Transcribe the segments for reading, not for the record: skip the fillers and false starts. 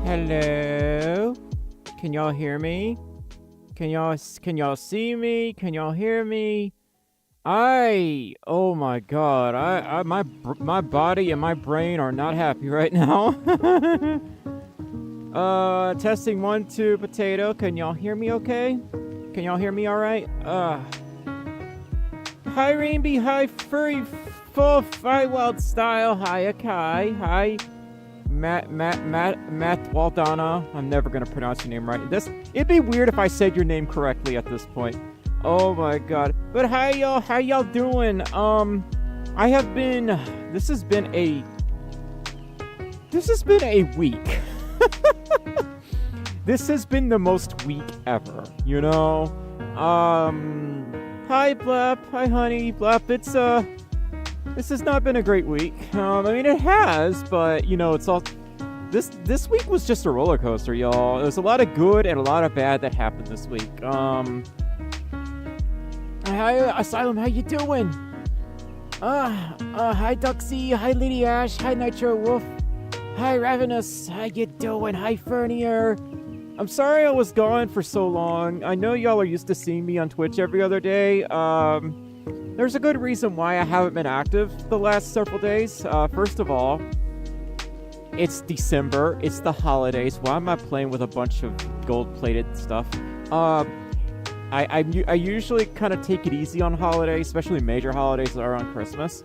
Hello? Can y'all hear me? Can y'all see me? Can y'all hear me? Oh my god, my body and my brain are not happy right now. Testing 1, 2, potato. Can y'all hear me okay? Can y'all hear me alright? Hi Rainby, hi Furry Folf, hi Wild Style, hi Akai, hi Matt Waldana. I'm never gonna pronounce your name right. It'd be weird if I said your name correctly at this point. Oh my god. But hi y'all, how y'all doing? This has been a week. This has been the most week ever, you know? Hi Blap, hi honey, Blap, this has not been a great week. I mean, it has, but, you know, it's all... This week was just a roller coaster, y'all. There's a lot of good and a lot of bad that happened this week. Hi, Asylum, how you doing? Hi, Duxie, hi, Lady Ash, hi, Nitro Wolf, hi, Ravenous, how you doing? Hi, Fernier. I'm sorry I was gone for so long. I know y'all are used to seeing me on Twitch every other day. There's a good reason why I haven't been active the last several days. First of all, it's December. It's the holidays. Why am I playing with a bunch of gold-plated stuff? I usually kind of take it easy on holidays, especially major holidays that are on Christmas.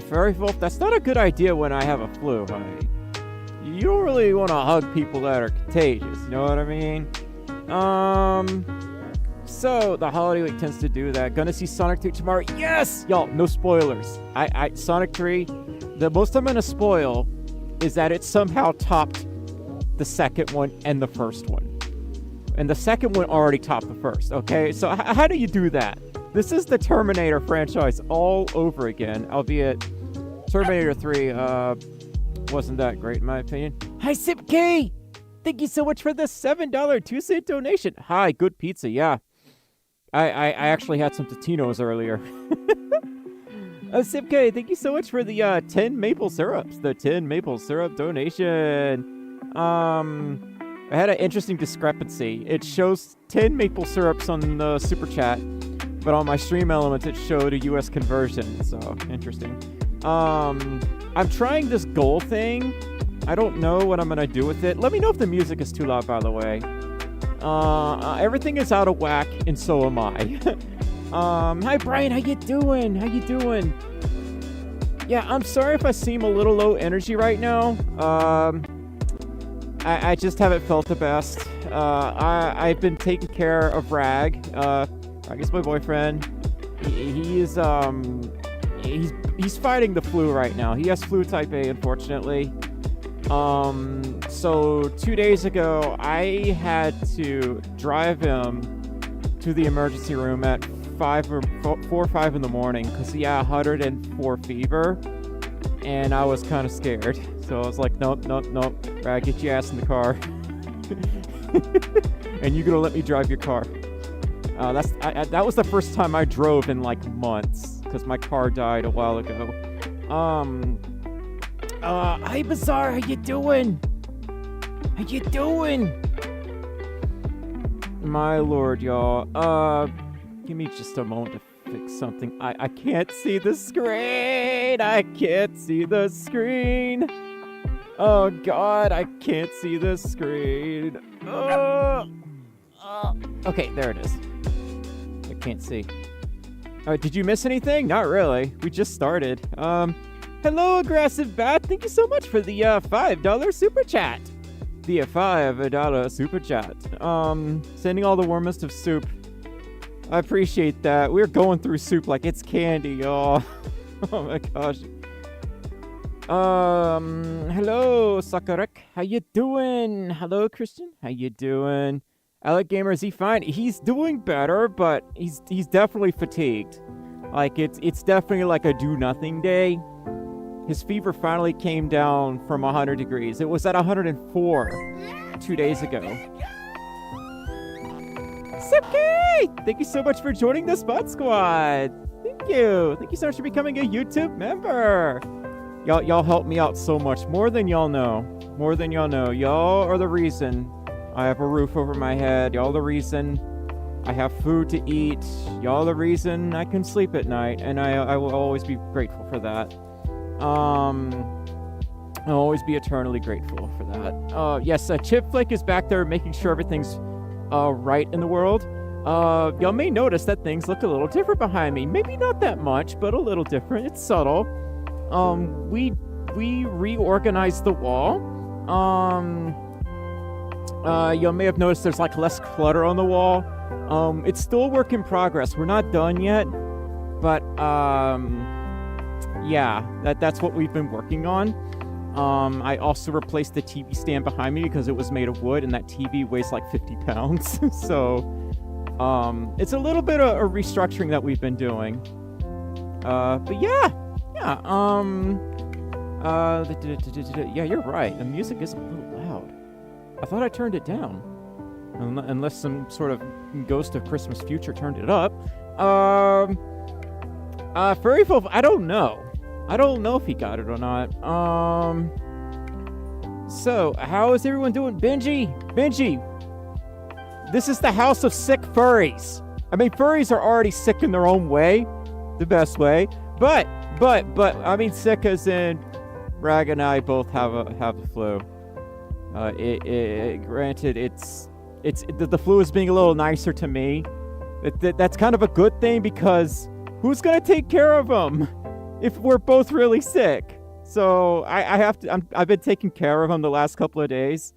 Fairy Wolf, that's not a good idea when I have a flu, honey. You don't really want to hug people that are contagious, you know what I mean? So, the holiday week tends to do that. Gonna see Sonic 3 tomorrow. Yes! Y'all, no spoilers. Sonic 3, the most I'm gonna spoil is that it somehow topped the second one and the first one. And the second one already topped the first, okay? So, how do you do that? This is the Terminator franchise all over again, albeit Terminator 3, wasn't that great in my opinion. Hi, Sip K! Thank you so much for the $7 2-cent donation. Hi, good pizza, yeah. I actually had some Totino's earlier. Sip K, thank you so much for the 10 maple syrups. The 10 maple syrup donation. I had an interesting discrepancy. It shows 10 maple syrups on the super chat, but on my stream elements it showed a US conversion, so interesting. I'm trying this goal thing. I don't know what I'm gonna do with it. Let me know if the music is too loud, by the way. Everything is out of whack, and so am I. Hi Brian, how you doing? How you doing? Yeah, I'm sorry if I seem a little low energy right now. I just haven't felt the best. I've been taking care of Rag. I guess my boyfriend. He's fighting the flu right now. He has flu type A, unfortunately. So 2 days ago, I had to drive him to the emergency room at 4 or 5 in the morning because he had 104 fever, and I was kind of scared. So I was like, nope, Rag, get your ass in the car. And you're gonna let me drive your car. That was the first time I drove in like months because my car died a while ago. Hi Bazaar, how you doing? How you doing? My lord, y'all. Give me just a moment to fix something. I can't see the screen. I can't see the screen. Oh god, I can't see the screen. Okay, there it is. I can't see. Did you miss anything? Not really. We just started. Hello, Aggressive Bat. Thank you so much for the $5 super chat. The $5 super chat. Sending all the warmest of soup. I appreciate that. We're going through soup like it's candy, y'all. Oh my gosh. Hello, Sakurek. How you doing? Hello, Christian. How you doing? Alec Gamer, is he fine? He's doing better, but he's definitely fatigued. Like, it's definitely like a do-nothing day. His fever finally came down from 100 degrees. It was at 104 2 days ago. Sipke! Thank you so much for joining the Spot Squad. Thank you. Thank you so much for becoming a YouTube member. Y'all help me out so much, more than y'all know. More than y'all know. Y'all are the reason I have a roof over my head. Y'all the reason I have food to eat. Y'all the reason I can sleep at night, and I will always be grateful for that. I'll always be eternally grateful for that. Yes, Chip Flake is back there making sure everything's right in the world. Y'all may notice that things look a little different behind me. Maybe not that much, but a little different. It's subtle. We reorganized the wall. You may have noticed there's like less clutter on the wall. It's still a work in progress. We're not done yet, but yeah, that's what we've been working on. I also replaced the TV stand behind me because it was made of wood, and that TV weighs like 50 pounds. So it's a little bit of a restructuring that we've been doing. But yeah. Yeah, you're right. The music is a little loud. I thought I turned it down. Unless some sort of ghost of Christmas future turned it up. Furry Folf, I don't know. I don't know if he got it or not. So, how is everyone doing? Benji, this is the house of sick furries. I mean, furries are already sick in their own way. The best way. But, I mean sick as in Rag and I both have the flu. Granted, the flu is being a little nicer to me. That's kind of a good thing, because who's gonna take care of him if we're both really sick? So I've been taking care of him the last couple of days.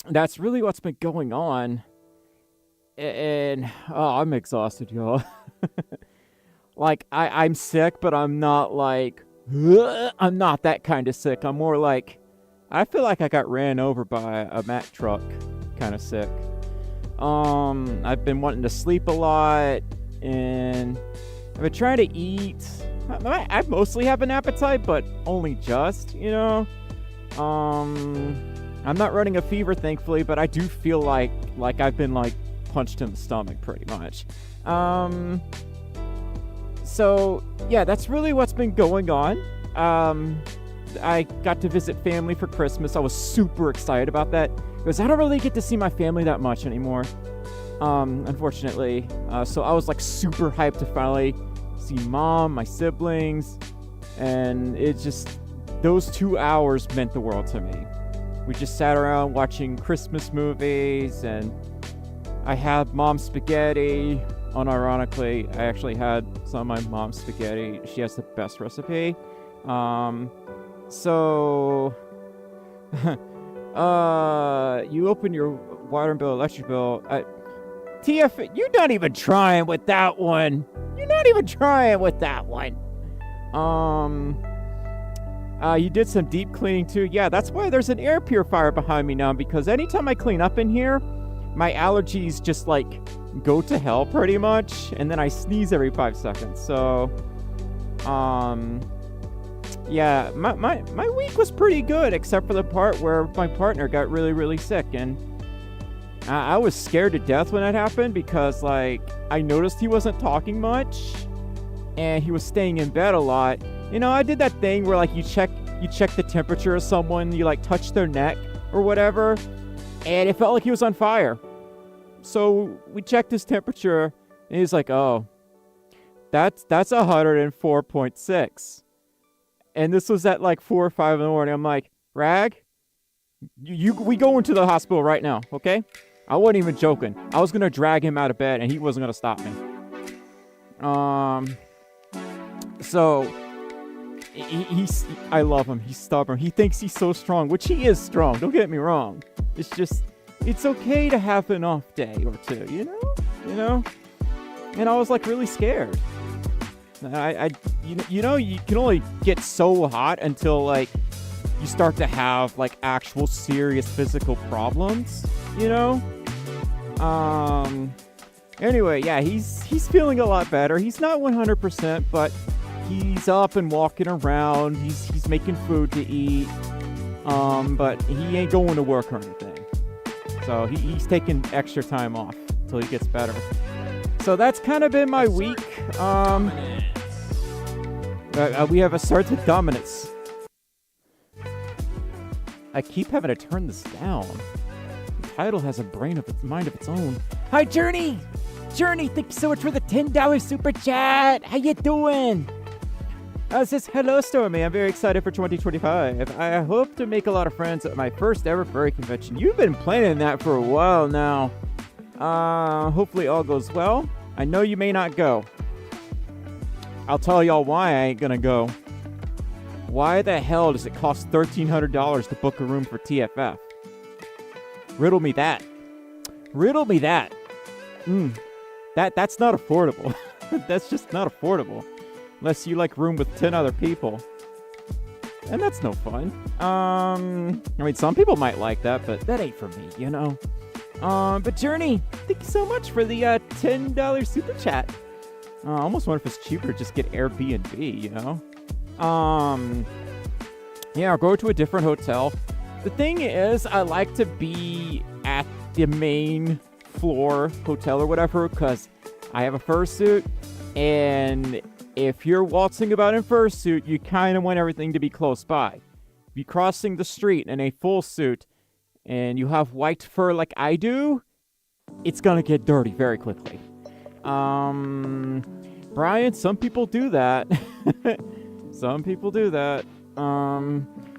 That's really what's been going on. And I'm exhausted, y'all. Like I'm sick, but I'm not like I'm not that kind of sick. I'm more like I feel like I got ran over by a Mack truck kind of sick. I've been wanting to sleep a lot, and I've been trying to eat. I mostly have an appetite, but only just, you know. I'm not running a fever, thankfully, but I do feel like I've been like punched in the stomach pretty much. So yeah, that's really what's been going on. I got to visit family for Christmas. I was super excited about that because I don't really get to see my family that much anymore, unfortunately. So I was like super hyped to finally see mom, my siblings, and it just, those 2 hours meant the world to me. We just sat around watching Christmas movies, and I had mom's spaghetti. Unironically, I actually had some of my mom's spaghetti. She has the best recipe. So, you open your water bill, electric bill. TF, you're not even trying with that one. You did some deep cleaning too. Yeah, that's why there's an air purifier behind me now, because anytime I clean up in here, my allergies just like go to hell pretty much, and then I sneeze every 5 seconds. So, yeah, my week was pretty good, except for the part where my partner got really, really sick, and I was scared to death when that happened, because like I noticed he wasn't talking much, and he was staying in bed a lot. You know, I did that thing where like you check the temperature of someone, you like touch their neck or whatever, and it felt like he was on fire. So we checked his temperature, and he's like, "Oh, that's 104.6." And this was at like 4 or 5 in the morning. I'm like, "Rag, we go into the hospital right now, okay?" I wasn't even joking. I was gonna drag him out of bed, and he wasn't gonna stop me. So I love him. He's stubborn. He thinks he's so strong, which he is strong. Don't get me wrong. It's just, it's okay to have an off day or two, you know? And I was like really scared. You know, you can only get so hot until like you start to have like actual serious physical problems, you know? Anyway, yeah, he's feeling a lot better. He's not 100%, but he's up and walking around. He's making food to eat. But he ain't going to work or anything. So he's taking extra time off until he gets better. So that's kind of been my week. We have asserted dominance. I keep having to turn this down. The title has a mind of its own. Hi, Journey! Journey, thank you so much for the $10 super chat. How you doing? It says, hello, Stormi. I'm very excited for 2025. I hope to make a lot of friends at my first ever furry convention. You've been planning that for a while now. Hopefully all goes well. I know you may not go. I'll tell y'all why I ain't gonna go. Why the hell does it cost $1,300 to book a room for TFF? Riddle me that. Riddle me that. That's not affordable. That's just not affordable. Unless you like room with 10 other people. And that's no fun. I mean, some people might like that, but that ain't for me, you know? But Journey, thank you so much for the $10 super chat. I almost wonder if it's cheaper to just get Airbnb, you know? Yeah, I'll go to a different hotel. The thing is, I like to be at the main floor hotel or whatever, because I have a fursuit, and if you're waltzing about in fursuit, you kind of want everything to be close by. If you're crossing the street in a full suit, and you have white fur like I do, it's gonna get dirty very quickly. Brian, some people do that. Some people do that.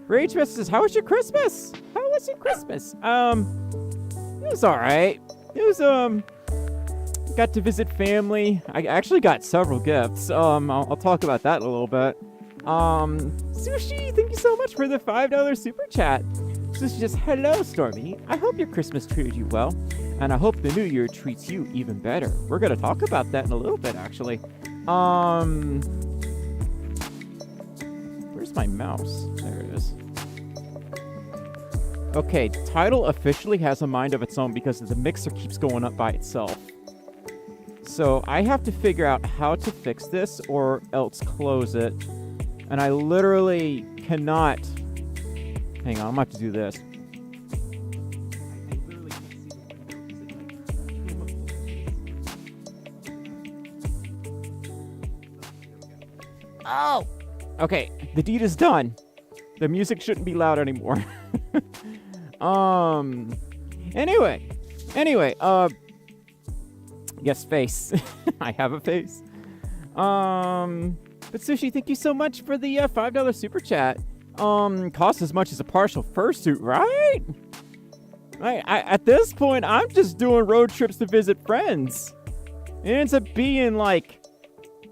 Rage Fest says, how was your Christmas? How was your Christmas? It was alright. It was, got to visit family. I actually got several gifts. I'll talk about that in a little bit. Sushi, thank you so much for the $5 super chat. Sushi just, hello, Stormi. I hope your Christmas treated you well, and I hope the new year treats you even better. We're gonna talk about that in a little bit, actually. Where's my mouse? There it is. Okay, title officially has a mind of its own because the mixer keeps going up by itself. So I have to figure out how to fix this or else close it. And I literally cannot... Hang on, I'm going to have to do this. Oh! Okay, the deed is done. The music shouldn't be loud anymore. Anyway, yes, face. I have a face. But Sushi, thank you so much for the $5 super chat. Costs as much as a partial fursuit, right? At this point, I'm just doing road trips to visit friends. It ends up being like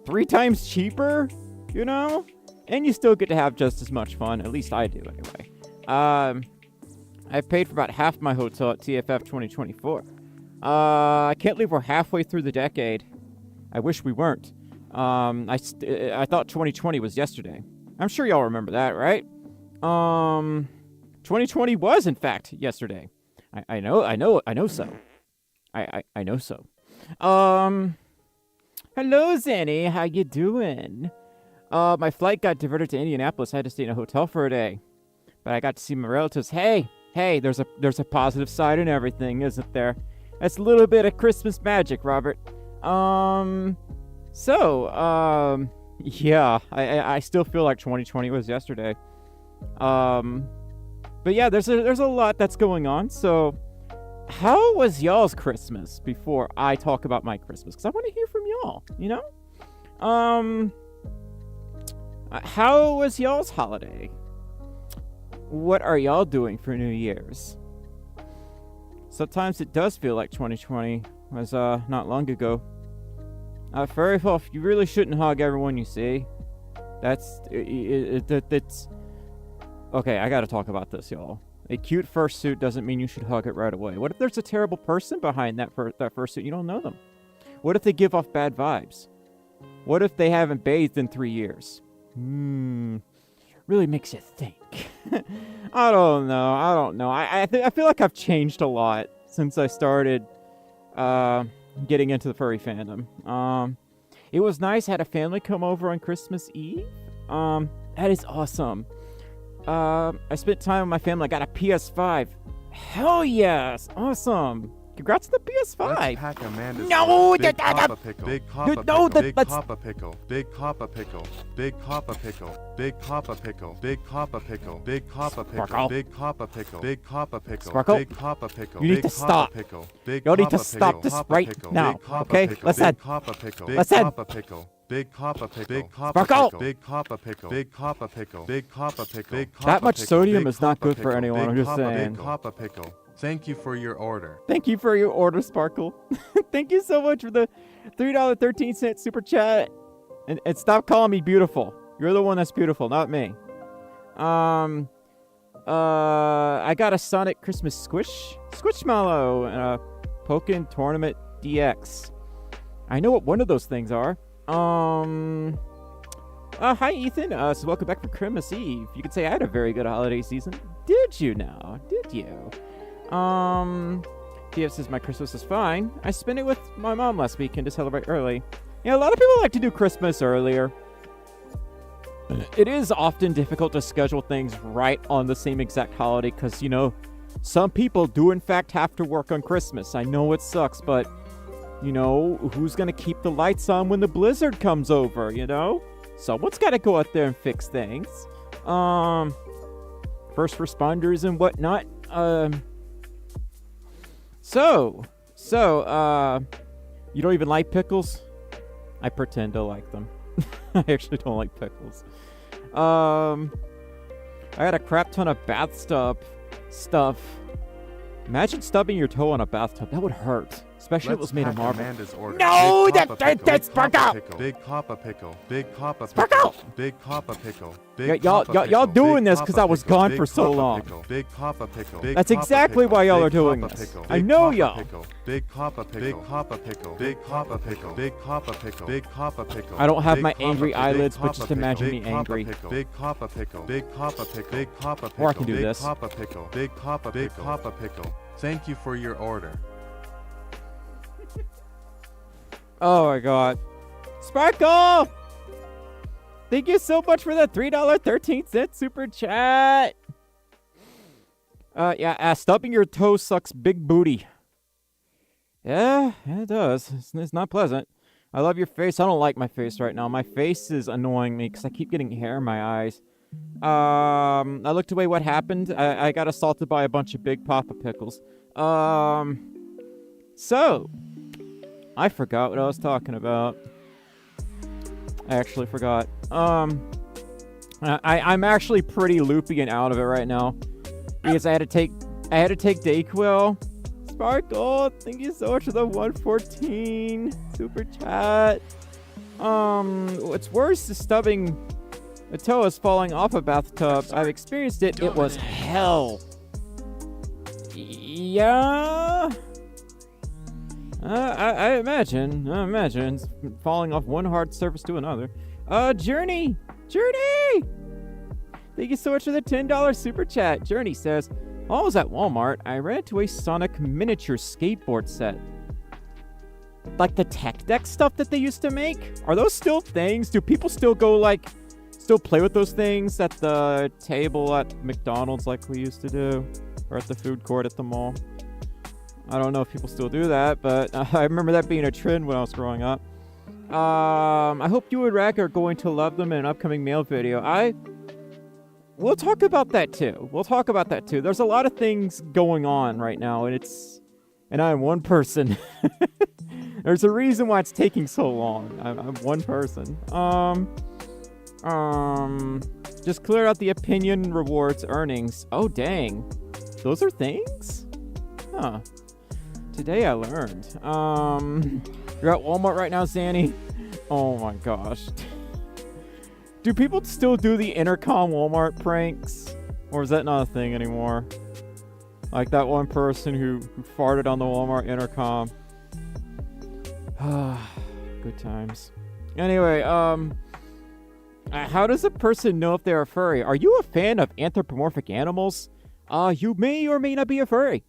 3 times cheaper, you know? And you still get to have just as much fun. At least I do, anyway. I've paid for about half my hotel at TFF 2024. I can't believe we're halfway through the decade. I wish we weren't. I thought 2020 was yesterday. I'm sure y'all remember that, right? 2020 was, in fact, yesterday. I know so. I know so. Hello, Zanny. How you doing? My flight got diverted to Indianapolis. I had to stay in a hotel for a day. But I got to see my relatives. Hey, there's a positive side in everything, isn't there? That's a little bit of Christmas magic, Robert. Yeah, I still feel like 2020 was yesterday. But yeah, there's a lot that's going on. So, how was y'all's Christmas before I talk about my Christmas? Because I want to hear from y'all, you know? How was y'all's holiday? What are y'all doing for New Year's? Sometimes it does feel like 2020 was not long ago. Furry Folf, you really shouldn't hug everyone you see. That's okay. I gotta talk about this, y'all. A cute fursuit doesn't mean you should hug it right away. What if there's a terrible person behind that fursuit? You don't know them. What if they give off bad vibes? What if they haven't bathed in 3 years? Really makes you think. I don't know. I feel like I've changed a lot since I started getting into the furry fandom. It was nice. Had a family come over on Christmas Eve. That is awesome. I spent time with my family. I got a PS5. Hell yes. Awesome. Congrats to the PS5. Let's pack Amanda's No, order. Big that- Papa Pickle. Big Papa no, Pickle. that- Big that's- Papa Pickle. Big Papa Pickle. Big Papa Pickle. Big Papa Pickle. Big Papa Pickle. Big Papa Pickle. Sparkle. Big Papa Pickle. Big Papa Pickle. Sparkle. Big Papa Pickle. You need Big to Papa stop. Pickle. Big Y'all need to Papa stop Pickle. this Papa right Pickle. now, Big Papa okay? Pickle. Let's Big end. Papa Pickle. Let's Big end. Papa Pickle. Big Papa Pickle. Big Papa Sparkle. Pickle. Big Papa Pickle. Big Papa Pickle. Big Papa Pickle. Big That much Pickle. sodium Big is not Papa good for Pickle. anyone, Big I'm just Papa saying. Big Papa Pickle. Thank you for your order. Thank you for your order, Sparkle. Thank you so much for the $3.13 super chat. And stop calling me beautiful. You're the one that's beautiful, not me. I got a Sonic Christmas Squishmallow, and a Pokken Tournament DX. I know what one of those things are. Hi Ethan. So welcome back for Christmas Eve. You could say I had a very good holiday season. Did you now? Did you? TF says my Christmas is fine. I spent it with my mom last weekend to celebrate early. Yeah, a lot of people like to do Christmas earlier. It is often difficult to schedule things right on the same exact holiday because, you know, some people do in fact have to work on Christmas. I know it sucks, but, you know, who's going to keep the lights on when the blizzard comes over, you know? Someone's got to go out there and fix things. First responders and whatnot. So, you don't even like pickles? I pretend to like them. I actually don't like pickles. I had a crap ton of stuff. Imagine stubbing your toe on a bathtub. That would hurt. Especially if it was made of marble. No, that's Sparkle! Big Papa Pickle. Big Papa Sparkle! Pickle. Big Papa Pickle. Y'all doing this because I was gone for so long. Big Papa Pickle. That's exactly why y'all are doing this. I know y'all. Big Papa Pickle. Big Papa Pickle. Big Papa Pickle. Big Papa Pickle. Big Papa Pickle. I don't have my angry eyelids, but just imagine me angry. Big Papa Pickle. Big Papa Pickle. Big Papa Pickle. Or I can do this. Big Papa Pickle. Big Papa Pickle. Big Papa Pickle. Thank you for your order. Oh my god. Sparkle! Thank you so much for the $3.13 super chat. Stubbing your toe sucks big booty. Yeah, it does. It's not pleasant. I love your face. I don't like my face right now. My face is annoying me because I keep getting hair in my eyes. I looked away. What happened? I got assaulted by a bunch of big Papa Pickles. So, I forgot what I was talking about. I actually forgot. I'm actually pretty loopy and out of it right now because I had to take Dayquil. Sparkle, thank you so much for the 114 super chat. What's worse is stubbing a toe is falling off a bathtub. I've experienced it. It was hell. Yeah. I imagine it's falling off one hard surface to another. Journey! Thank you so much for the $10 super chat. Journey says, while I was at Walmart, I ran into a Sonic miniature skateboard set. Like the tech deck stuff that they used to make? Are those still things? Do people still still play with those things at the table at McDonald's like we used to do? Or at the food court at the mall? I don't know if people still do that, but I remember that being a trend when I was growing up. I hope you and Rack are going to love them in an upcoming mail video. We'll talk about that too. There's a lot of things going on right now, and I'm one person. There's a reason why it's taking so long. I'm one person. Just cleared out the opinion rewards earnings. Oh, dang. Those are things? Huh. Today I learned. You're at Walmart right now, Zanny? Oh my gosh. Do people still do the intercom Walmart pranks? Or is that not a thing anymore? Like that one person who farted on the Walmart intercom. Good times. Anyway, how does a person know if they're a furry? Are you a fan of anthropomorphic animals? You may or may not be a furry.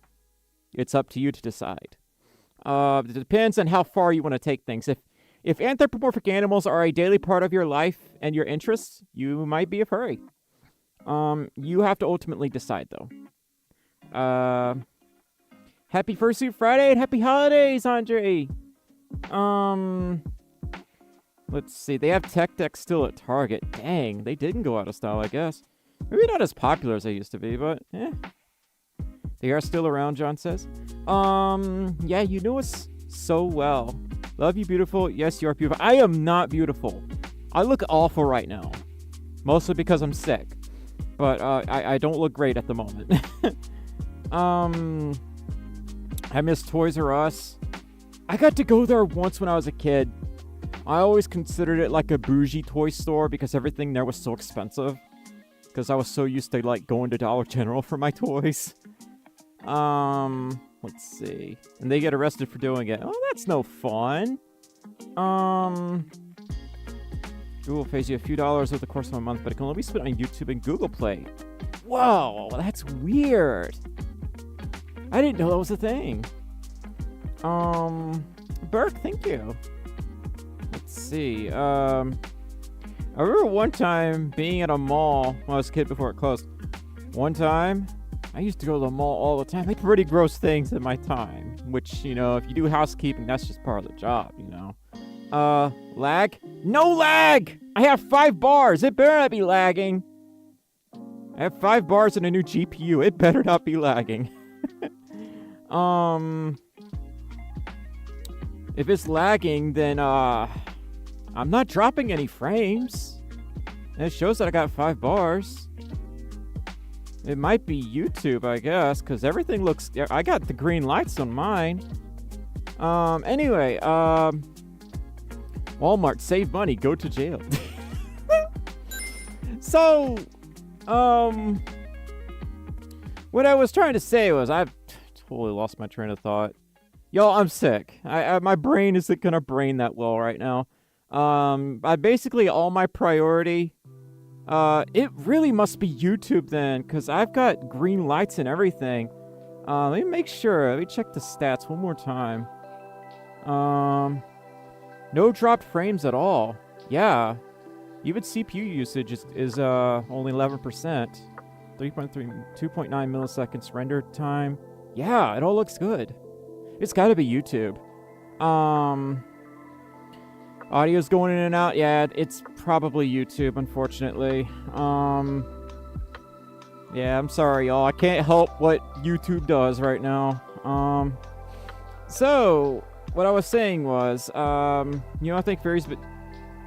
It's up to you to decide. It depends on how far you want to take things. If anthropomorphic animals are a daily part of your life and your interests, you might be a furry. You have to ultimately decide, though. Happy Fursuit Friday and happy holidays, Andre. Let's see. They have tech decks still at Target. Dang, they didn't go out of style, I guess. Maybe not as popular as they used to be, but they are still around, John says. Yeah, you know us so well. Love you, beautiful. Yes, you are beautiful. I am not beautiful. I look awful right now. Mostly because I'm sick. But I don't look great at the moment. I miss Toys R Us. I got to go there once when I was a kid. I always considered it like a bougie toy store because everything there was so expensive. Because I was so used to like going to Dollar General for my toys. Let's see. And they get arrested for doing it. Oh, that's no fun. Google pays you a few dollars over the course of a month, but it can only be spent on YouTube and Google Play. Whoa, that's weird. I didn't know that was a thing. Burke, thank you. Let's see. I remember one time being at a mall when I was a kid before it closed. One time, I used to go to the mall all the time. I did pretty gross things in my time, which, you know, if you do housekeeping, that's just part of the job, you know. Lag? No lag! I have 5 bars. It better not be lagging. I have 5 bars and a new GPU. It better not be lagging. If it's lagging, then, I'm not dropping any frames. And it shows that I got 5 bars. It might be YouTube, I guess, because everything looks... I got the green lights on mine. Anyway, Walmart, save money, go to jail. So, what I was trying to say was I've totally lost my train of thought. Y'all, I'm sick. My brain isn't gonna brain that well right now. Basically all my priority, it really must be YouTube then, because I've got green lights and everything. Let me make sure. Let me check the stats one more time. No dropped frames at all. Yeah. Even CPU usage is only 11%. 2.9 milliseconds render time. Yeah, it all looks good. It's gotta be YouTube. Audio's going in and out. Yeah, it's probably YouTube, unfortunately. Yeah, I'm sorry, y'all. I can't help what YouTube does right now. So, what I was saying was, you know, I think fairies, but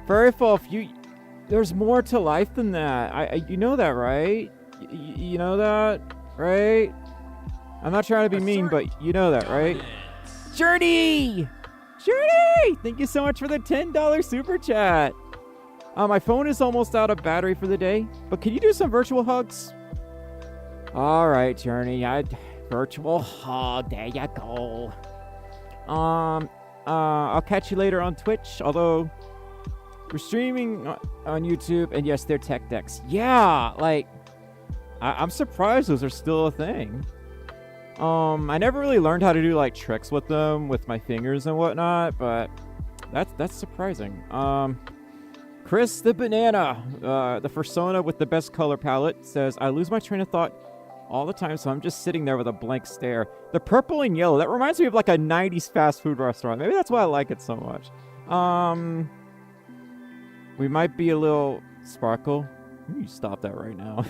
Fairy Folf, there's more to life than that. You know that, right? You know that, right? I'm not trying to be mean, but you know that, right? Journey! Journey! Thank you so much for the $10 super chat. My phone is almost out of battery for the day, but can you do some virtual hugs? All right, Journey. Virtual hug. There you go. I'll catch you later on Twitch, although we're streaming on YouTube, and yes, they're tech decks. Yeah, like, I'm surprised those are still a thing. I never really learned how to do, like, tricks with them, with my fingers and whatnot, but that's surprising. Chris the Banana, the persona with the best color palette, says, I lose my train of thought all the time, so I'm just sitting there with a blank stare. The purple and yellow, that reminds me of like a 90s fast food restaurant. Maybe that's why I like it so much. We might be a little... Sparkle? You stop that right now.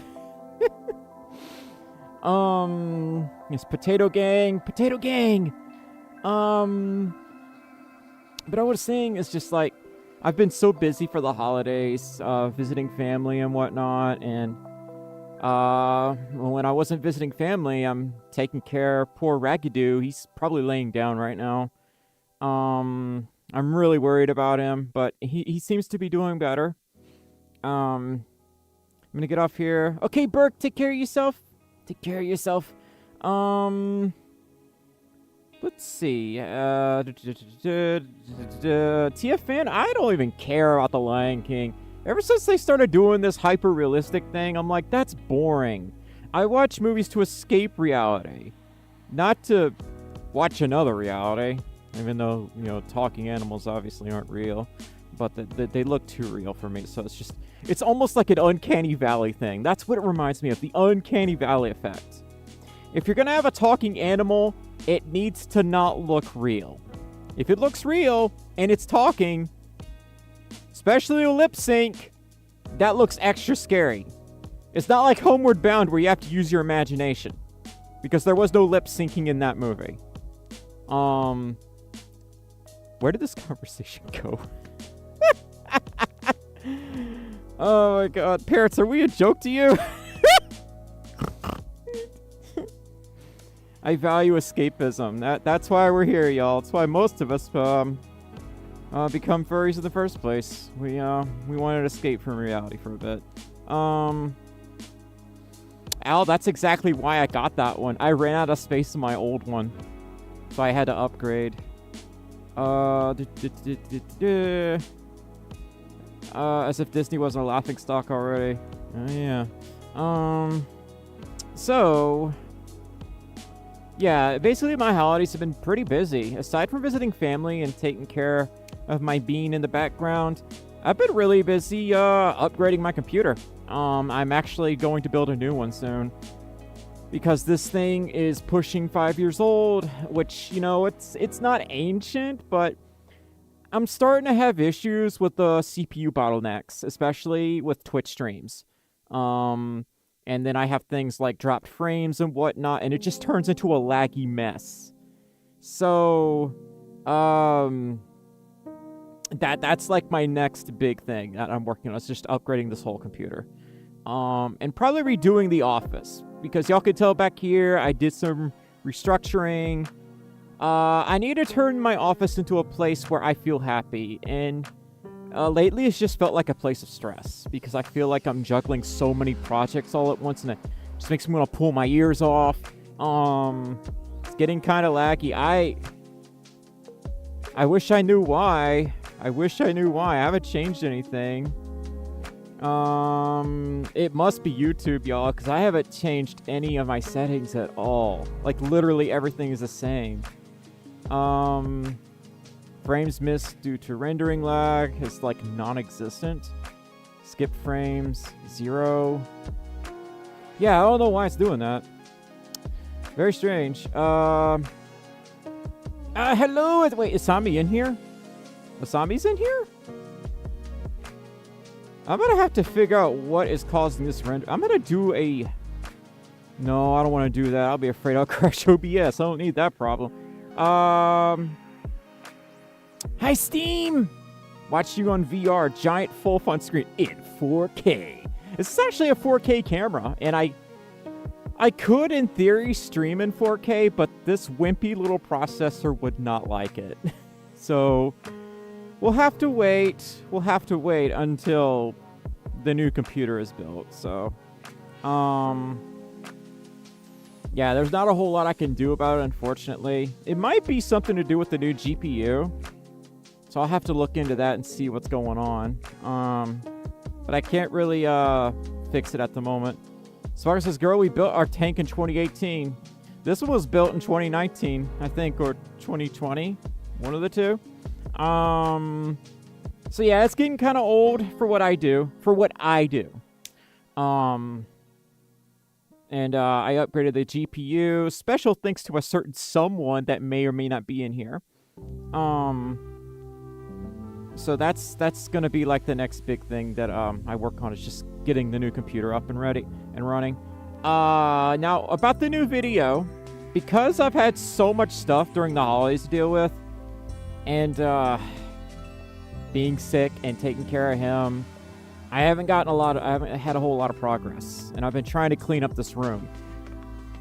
It's Potato Gang. Potato Gang! But I was saying is just like, I've been so busy for the holidays, visiting family and whatnot, and when I wasn't visiting family, I'm taking care of poor Raggedoo. He's probably laying down right now. I'm really worried about him, but he seems to be doing better. I'm gonna get off here. Okay, Burke, take care of yourself. Take care of yourself. Let's see. TFN, I don't even care about The Lion King. Ever since they started doing this hyper-realistic thing, I'm like, that's boring. I watch movies to escape reality, not to watch another reality, even though, you know, talking animals obviously aren't real, but they look too real for me, so it's almost like an Uncanny Valley thing. That's what it reminds me of, the Uncanny Valley effect. If you're gonna have a talking animal, it needs to not look real. If it looks real and it's talking, especially a lip sync, that looks extra scary. It's not like Homeward Bound where you have to use your imagination, because there was no lip syncing in that movie. Where did this conversation go? Oh my god. Parrots, are we a joke to you? I value escapism. That's why we're here, y'all. That's why most of us become furries in the first place. We wanted to escape from reality for a bit. Al, that's exactly why I got that one. I ran out of space in my old one, so I had to upgrade. As if Disney wasn't a laughingstock already. Yeah. So yeah, basically my holidays have been pretty busy. Aside from visiting family and taking care of my bean in the background, I've been really busy upgrading my computer. I'm actually going to build a new one soon, because this thing is pushing 5 years old, which, you know, it's not ancient, but I'm starting to have issues with the CPU bottlenecks, especially with Twitch streams. And then I have things like dropped frames and whatnot, and it just turns into a laggy mess. So, that's like my next big thing that I'm working on. It's just upgrading this whole computer. And probably redoing the office, because y'all could tell back here I did some restructuring. I need to turn my office into a place where I feel happy, and lately it's just felt like a place of stress, because I feel like I'm juggling so many projects all at once, and it just makes me want to pull my ears off. It's getting kind of laggy. I wish I knew why. I haven't changed anything. It must be YouTube, y'all, because I haven't changed any of my settings at all. Like, literally everything is the same. Frames missed due to rendering lag is, like, non-existent. Skip frames, 0. Yeah, I don't know why it's doing that. Very strange. Hello? Wait, is Sami in here? Asami's in here? I'm gonna have to figure out what is causing this render. I'm gonna do a... No, I don't want to do that. I'll be afraid I'll crash OBS. I don't need that problem. Hi, Steam! Watch you on VR. Giant Folf on screen in 4K. This is actually a 4K camera, and I could, in theory, stream in 4K, but this wimpy little processor would not like it. So... We'll have to wait until the new computer is built. So, yeah, there's not a whole lot I can do about it, unfortunately. It might be something to do with the new GPU. So I'll have to look into that and see what's going on. But I can't really fix it at the moment. Spark says, girl, we built our tank in 2018. This one was built in 2019, I think, or 2020. One of the two. So yeah, it's getting kind of old for what I do. And I upgraded the GPU. Special thanks to a certain someone that may or may not be in here. So that's gonna be like the next big thing that I work on, is just getting the new computer up and ready and running. Now about the new video, because I've had so much stuff during the holidays to deal with, and being sick and taking care of him, I haven't had a whole lot of progress, and I've been trying to clean up this room.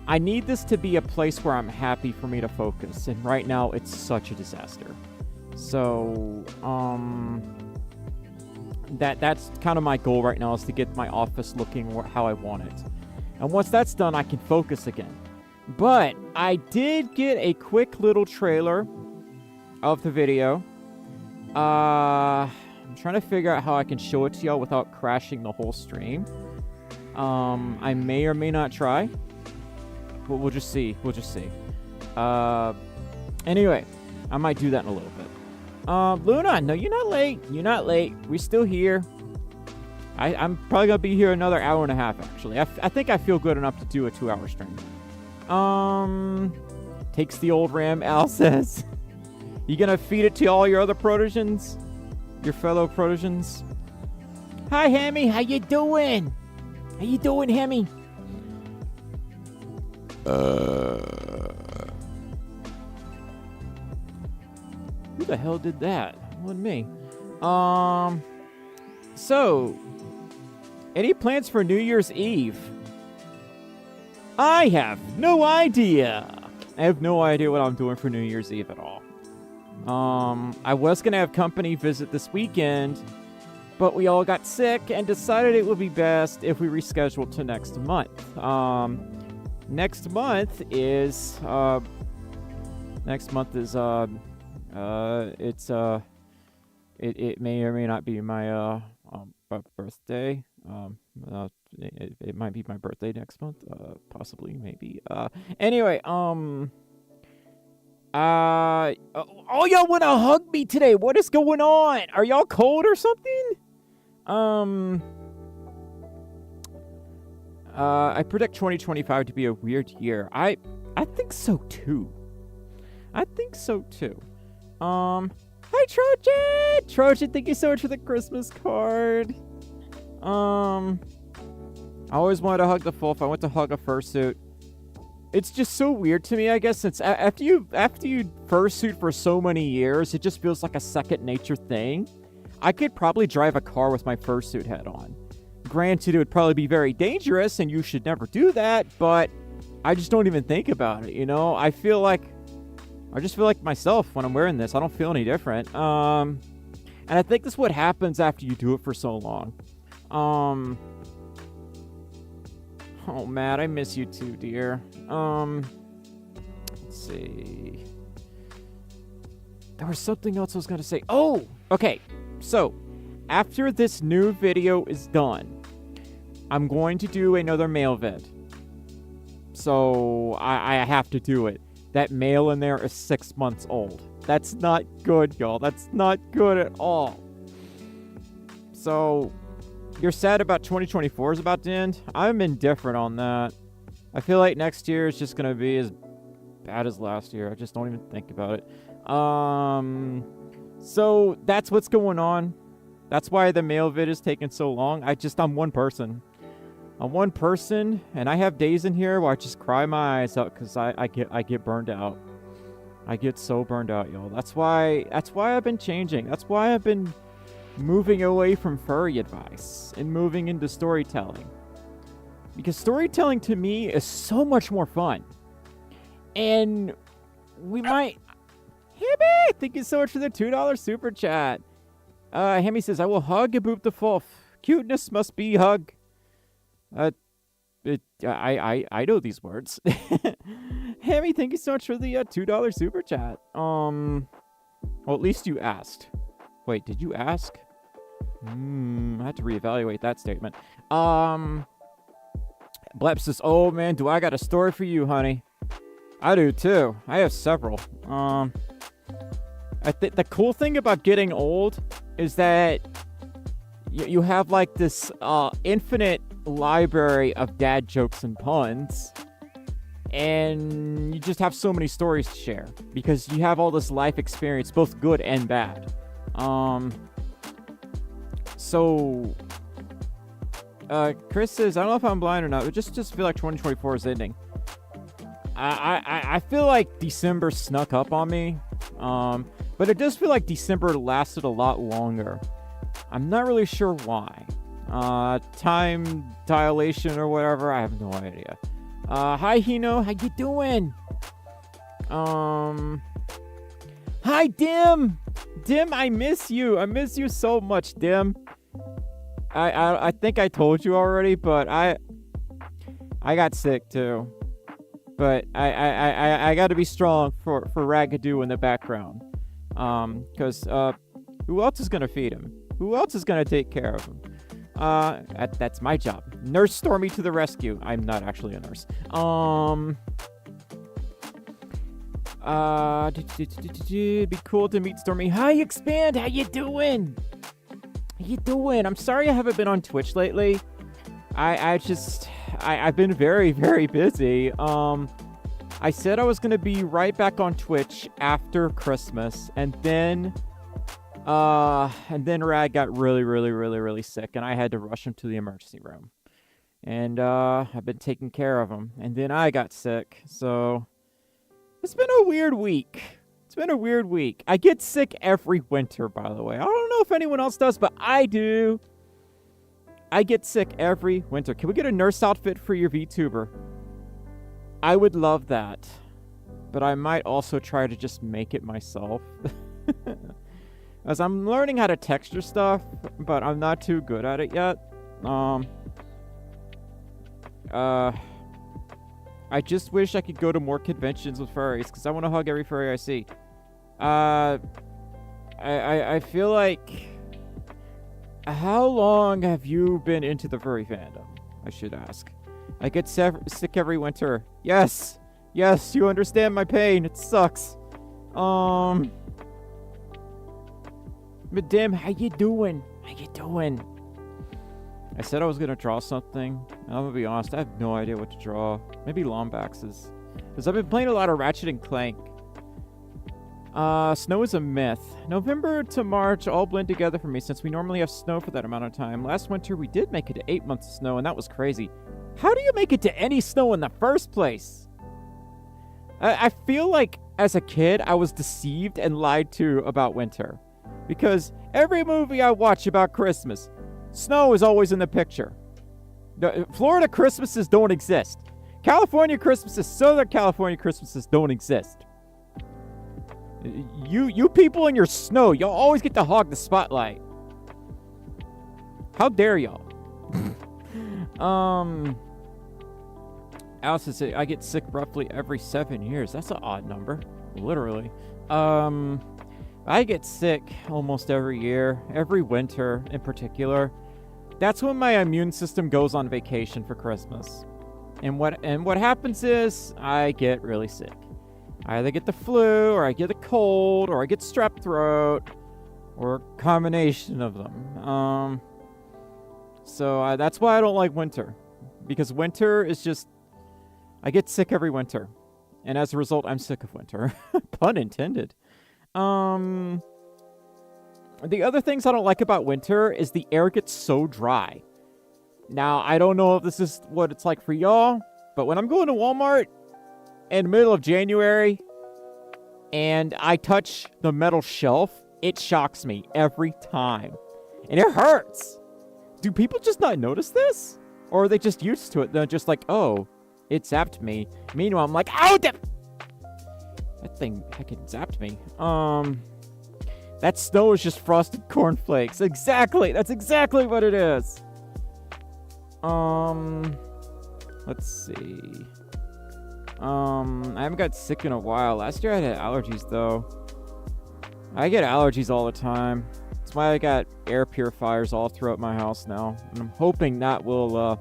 I need this to be a place where I'm happy for me to focus, and right now it's such a disaster. So, that's kind of my goal right now, is to get my office looking how I want it. And once that's done, I can focus again. But I did get a quick little trailer of the video. I'm trying to figure out how I can show it to y'all without crashing the whole stream. I may or may not try, but we'll just see. Anyway, I might do that in a little bit. Luna, no, you're not late. We're still here. I'm probably gonna be here another hour and a half, actually. I think I feel good enough to do a 2-hour stream. Takes the old ram, Al says. You gonna feed it to all your other protogens? Your fellow protogens? Hi, Hammy. How you doing? How you doing, Hammy? Who the hell did that? Wasn't me. So, any plans for New Year's Eve? I have no idea. I have no idea what I'm doing for New Year's Eve at all. I was gonna have company visit this weekend, but we all got sick and decided it would be best if we rescheduled to next month. Next month is it may or may not be my birthday. It might be my birthday next month. Possibly, maybe. Anyway, all y'all want to hug me today. What is going on? Are y'all cold or something? I predict 2025 to be a weird year. I think so too. Hi Trojan! Trojan, thank you so much for the Christmas card. I always wanted to hug the Folf. I went to hug a fursuit. It's just so weird to me, I guess, since after you fursuit for so many years, it just feels like a second nature thing. I could probably drive a car with my fursuit head on. Granted, it would probably be very dangerous, and you should never do that, but I just don't even think about it, you know? I just feel like myself when I'm wearing this. I don't feel any different. And I think this is what happens after you do it for so long. Oh, Matt, I miss you too, dear. Let's see. There was something else I was going to say. Oh, okay. So, after this new video is done, I'm going to do another mail vid. So, I have to do it. That mail in there is 6 months old. That's not good, y'all. That's not good at all. So, you're sad about 2024 is about to end? I'm indifferent on that. I feel like next year is just going to be as bad as last year. I just don't even think about it. So, that's what's going on. That's why the mail vid is taking so long. I'm one person. I'm one person, and I have days in here where I just cry my eyes out because I get burned out. I get so burned out, y'all. That's why I've been changing. That's why I've been moving away from furry advice and moving into storytelling. Because storytelling to me is so much more fun. And we might... Hemi! Thank you so much for the $2 super chat. Hemi says, I will hug and boop the Folf. Cuteness must be hug. I know these words. Hemi, thank you so much for the $2 super chat. Well, at least you asked. Wait, did you ask? I had to reevaluate that statement. Blep says, oh man, do I got a story for you, honey? I do too. I have several. I think the cool thing about getting old is that you have like this infinite library of dad jokes and puns, and you just have so many stories to share because you have all this life experience, both good and bad. So Chris says, I don't know if I'm blind or not, but just feel like 2024 is ending. I feel like December snuck up on me, but it does feel like December lasted a lot longer. I'm not really sure why. Time dilation or whatever, I have no idea. Hi Hino, how you doing? Hi Dim! Dim, I miss you. I miss you so much, Dim. I think I told you already, but I got sick too. But I got to be strong for Ragadoo in the background. Because who else is gonna feed him? Who else is gonna take care of him? That's my job. Nurse Stormi to the rescue. I'm not actually a nurse. It'd be cool to meet Stormi. Hi, Expand. How you doing? How you doing? I'm sorry I haven't been on Twitch lately. I've been very, very busy. I said I was going to be right back on Twitch after Christmas, and then Rad got really sick, and I had to rush him to the emergency room. And I've been taking care of him, and then I got sick. So it's been a weird week. I get sick every winter, by the way. I don't know if anyone else does, but I do. I get sick every winter. Can we get a nurse outfit for your VTuber? I would love that. But I might also try to just make it myself. As I'm learning how to texture stuff, but I'm not too good at it yet. I just wish I could go to more conventions with furries, because I want to hug every furry I see. I feel like... How long have you been into the furry fandom? I should ask. I get sick every winter. Yes! Yes, you understand my pain. It sucks. Madam, how you doing? I said I was gonna draw something. And I'm gonna be honest, I have no idea what to draw. Maybe Lombaxes. Because I've been playing a lot of Ratchet and Clank. Snow is a myth. November to March all blend together for me since we normally have snow for that amount of time. Last winter we did make it to 8 months of snow, and that was crazy. How do you make it to any snow in the first place? I feel like as a kid I was deceived and lied to about winter. Because every movie I watch about Christmas, snow is always in the picture. Florida Christmases don't exist. California Christmases, Southern California Christmases don't exist. You people in your snow, y'all always get to hog the spotlight. How dare y'all? Alice says I get sick roughly every 7 years. That's an odd number. Literally. I get sick almost every year, every winter in particular. That's when my immune system goes on vacation for Christmas. And what happens is I get really sick. I either get the flu, or I get a cold, or I get strep throat, or a combination of them. So that's why I don't like winter. Because winter is just... I get sick every winter. And as a result, I'm sick of winter. Pun intended. The other things I don't like about winter is the air gets so dry. Now, I don't know if this is what it's like for y'all, but when I'm going to Walmart in the middle of January and I touch the metal shelf, it shocks me every time. And it hurts. Do people just not notice this? Or are they just used to it? They're just like, oh, it zapped me. Meanwhile, I'm like, ow! That thing heckin' zapped me. That snow is just frosted cornflakes. Exactly! That's exactly what it is. Let's see. I haven't got sick in a while. Last year I had allergies, though. I get allergies all the time. That's why I got air purifiers all throughout my house now. And I'm hoping that will,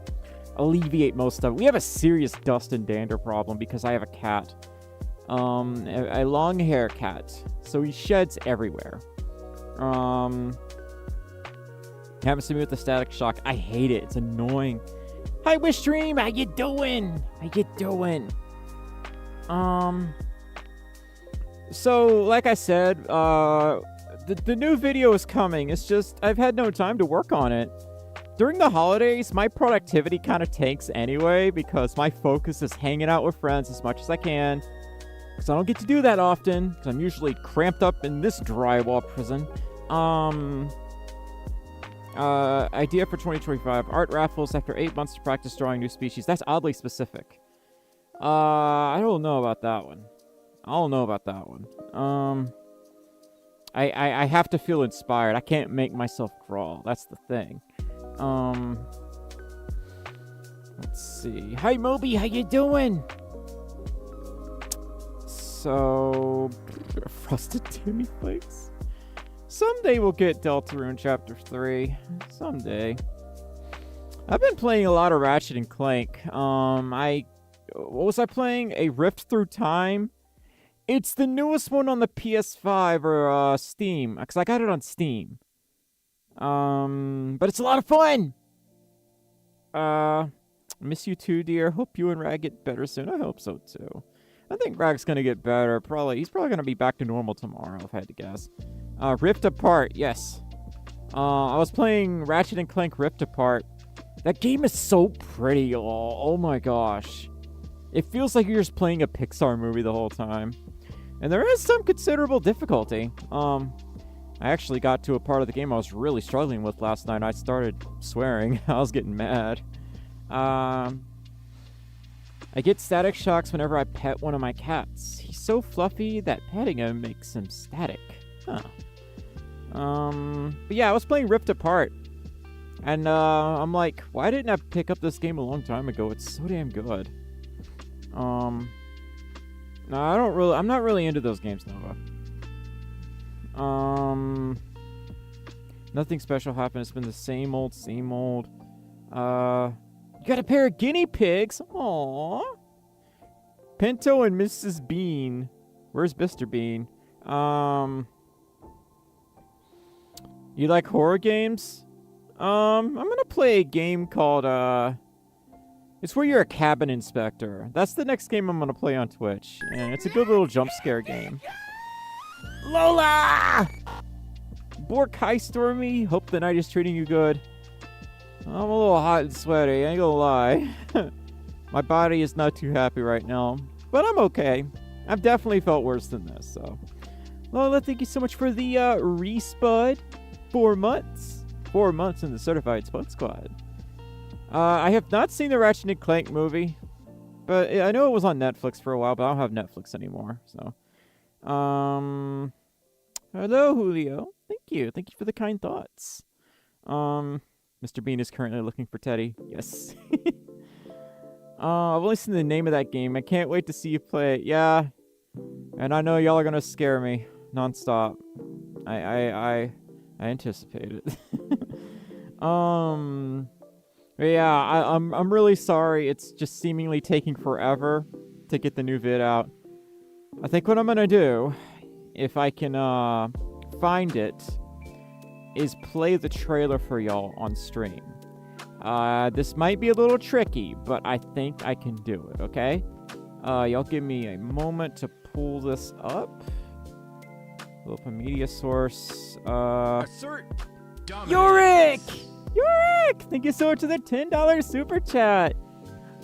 alleviate most of it. We have a serious dust and dander problem because I have a cat. A long hair cat. So he sheds everywhere. Happens to me with the static shock. I hate it. It's annoying. Hi, Livestream. How you doing? So, like I said, the new video is coming. It's just, I've had no time to work on it. During the holidays, my productivity kind of tanks anyway, because my focus is hanging out with friends as much as I can. Because I don't get to do that often, because I'm usually cramped up in this drywall prison. Idea for 2025. Art raffles after 8 months to practice drawing new species. That's oddly specific. I don't know about that one. I have to feel inspired. I can't make myself draw. That's the thing. Let's see. Hi, Moby. How you doing? So, frosted Timmy flakes. Someday we'll get Deltarune Chapter 3. Someday. I've been playing a lot of Ratchet and Clank. What was I playing? A Rift Through Time? It's the newest one on the PS5 or Steam, because I got it on Steam. But it's a lot of fun! Miss you too, dear. Hope you and Rag get better soon. I hope so, too. I think Rag's gonna get better. He's probably gonna be back to normal tomorrow, if I had to guess. Rift Apart, yes. I was playing Ratchet and Clank Rift Apart. That game is so pretty. Oh my gosh. It feels like you're just playing a Pixar movie the whole time. And there is some considerable difficulty. I actually got to a part of the game I was really struggling with last night. I started swearing. I was getting mad. I get static shocks whenever I pet one of my cats. He's so fluffy that petting him makes him static. Huh. But yeah, I was playing Rift Apart. And I'm like, why didn't I pick up this game a long time ago? It's so damn good. No, I'm not really into those games, Nova. Nothing special happened. It's been the same old, same old. You got a pair of guinea pigs. Aww. Pinto and Mrs. Bean. Where's Mr. Bean? You like horror games? I'm gonna play a game called, it's where you're a cabin inspector. That's the next game I'm gonna play on Twitch. And it's a good little jump scare game. Lola! Bork, hi, Stormi. Hope the night is treating you good. I'm a little hot and sweaty, I ain't gonna lie. My body is not too happy right now. But I'm okay. I've definitely felt worse than this, so. Lola, thank you so much for the respud. 4 months. 4 months in the Certified Spud Squad. I have not seen the Ratchet and Clank movie. But I know it was on Netflix for a while, but I don't have Netflix anymore, so. Hello, Julio. Thank you. Thank you for the kind thoughts. Mr. Bean is currently looking for Teddy. Yes. I've only seen the name of that game. I can't wait to see you play it. Yeah. And I know y'all are gonna scare me nonstop. I anticipate it. But yeah, I'm really sorry. It's just seemingly taking forever to get the new vid out. I think what I'm gonna do, if I can find it, is play the trailer for y'all on stream. This might be a little tricky, but I think I can do it, okay? Y'all give me a moment to pull this up. Open media source. Assert dominance. Yorick! Yorick! Thank you so much for the $10 super chat.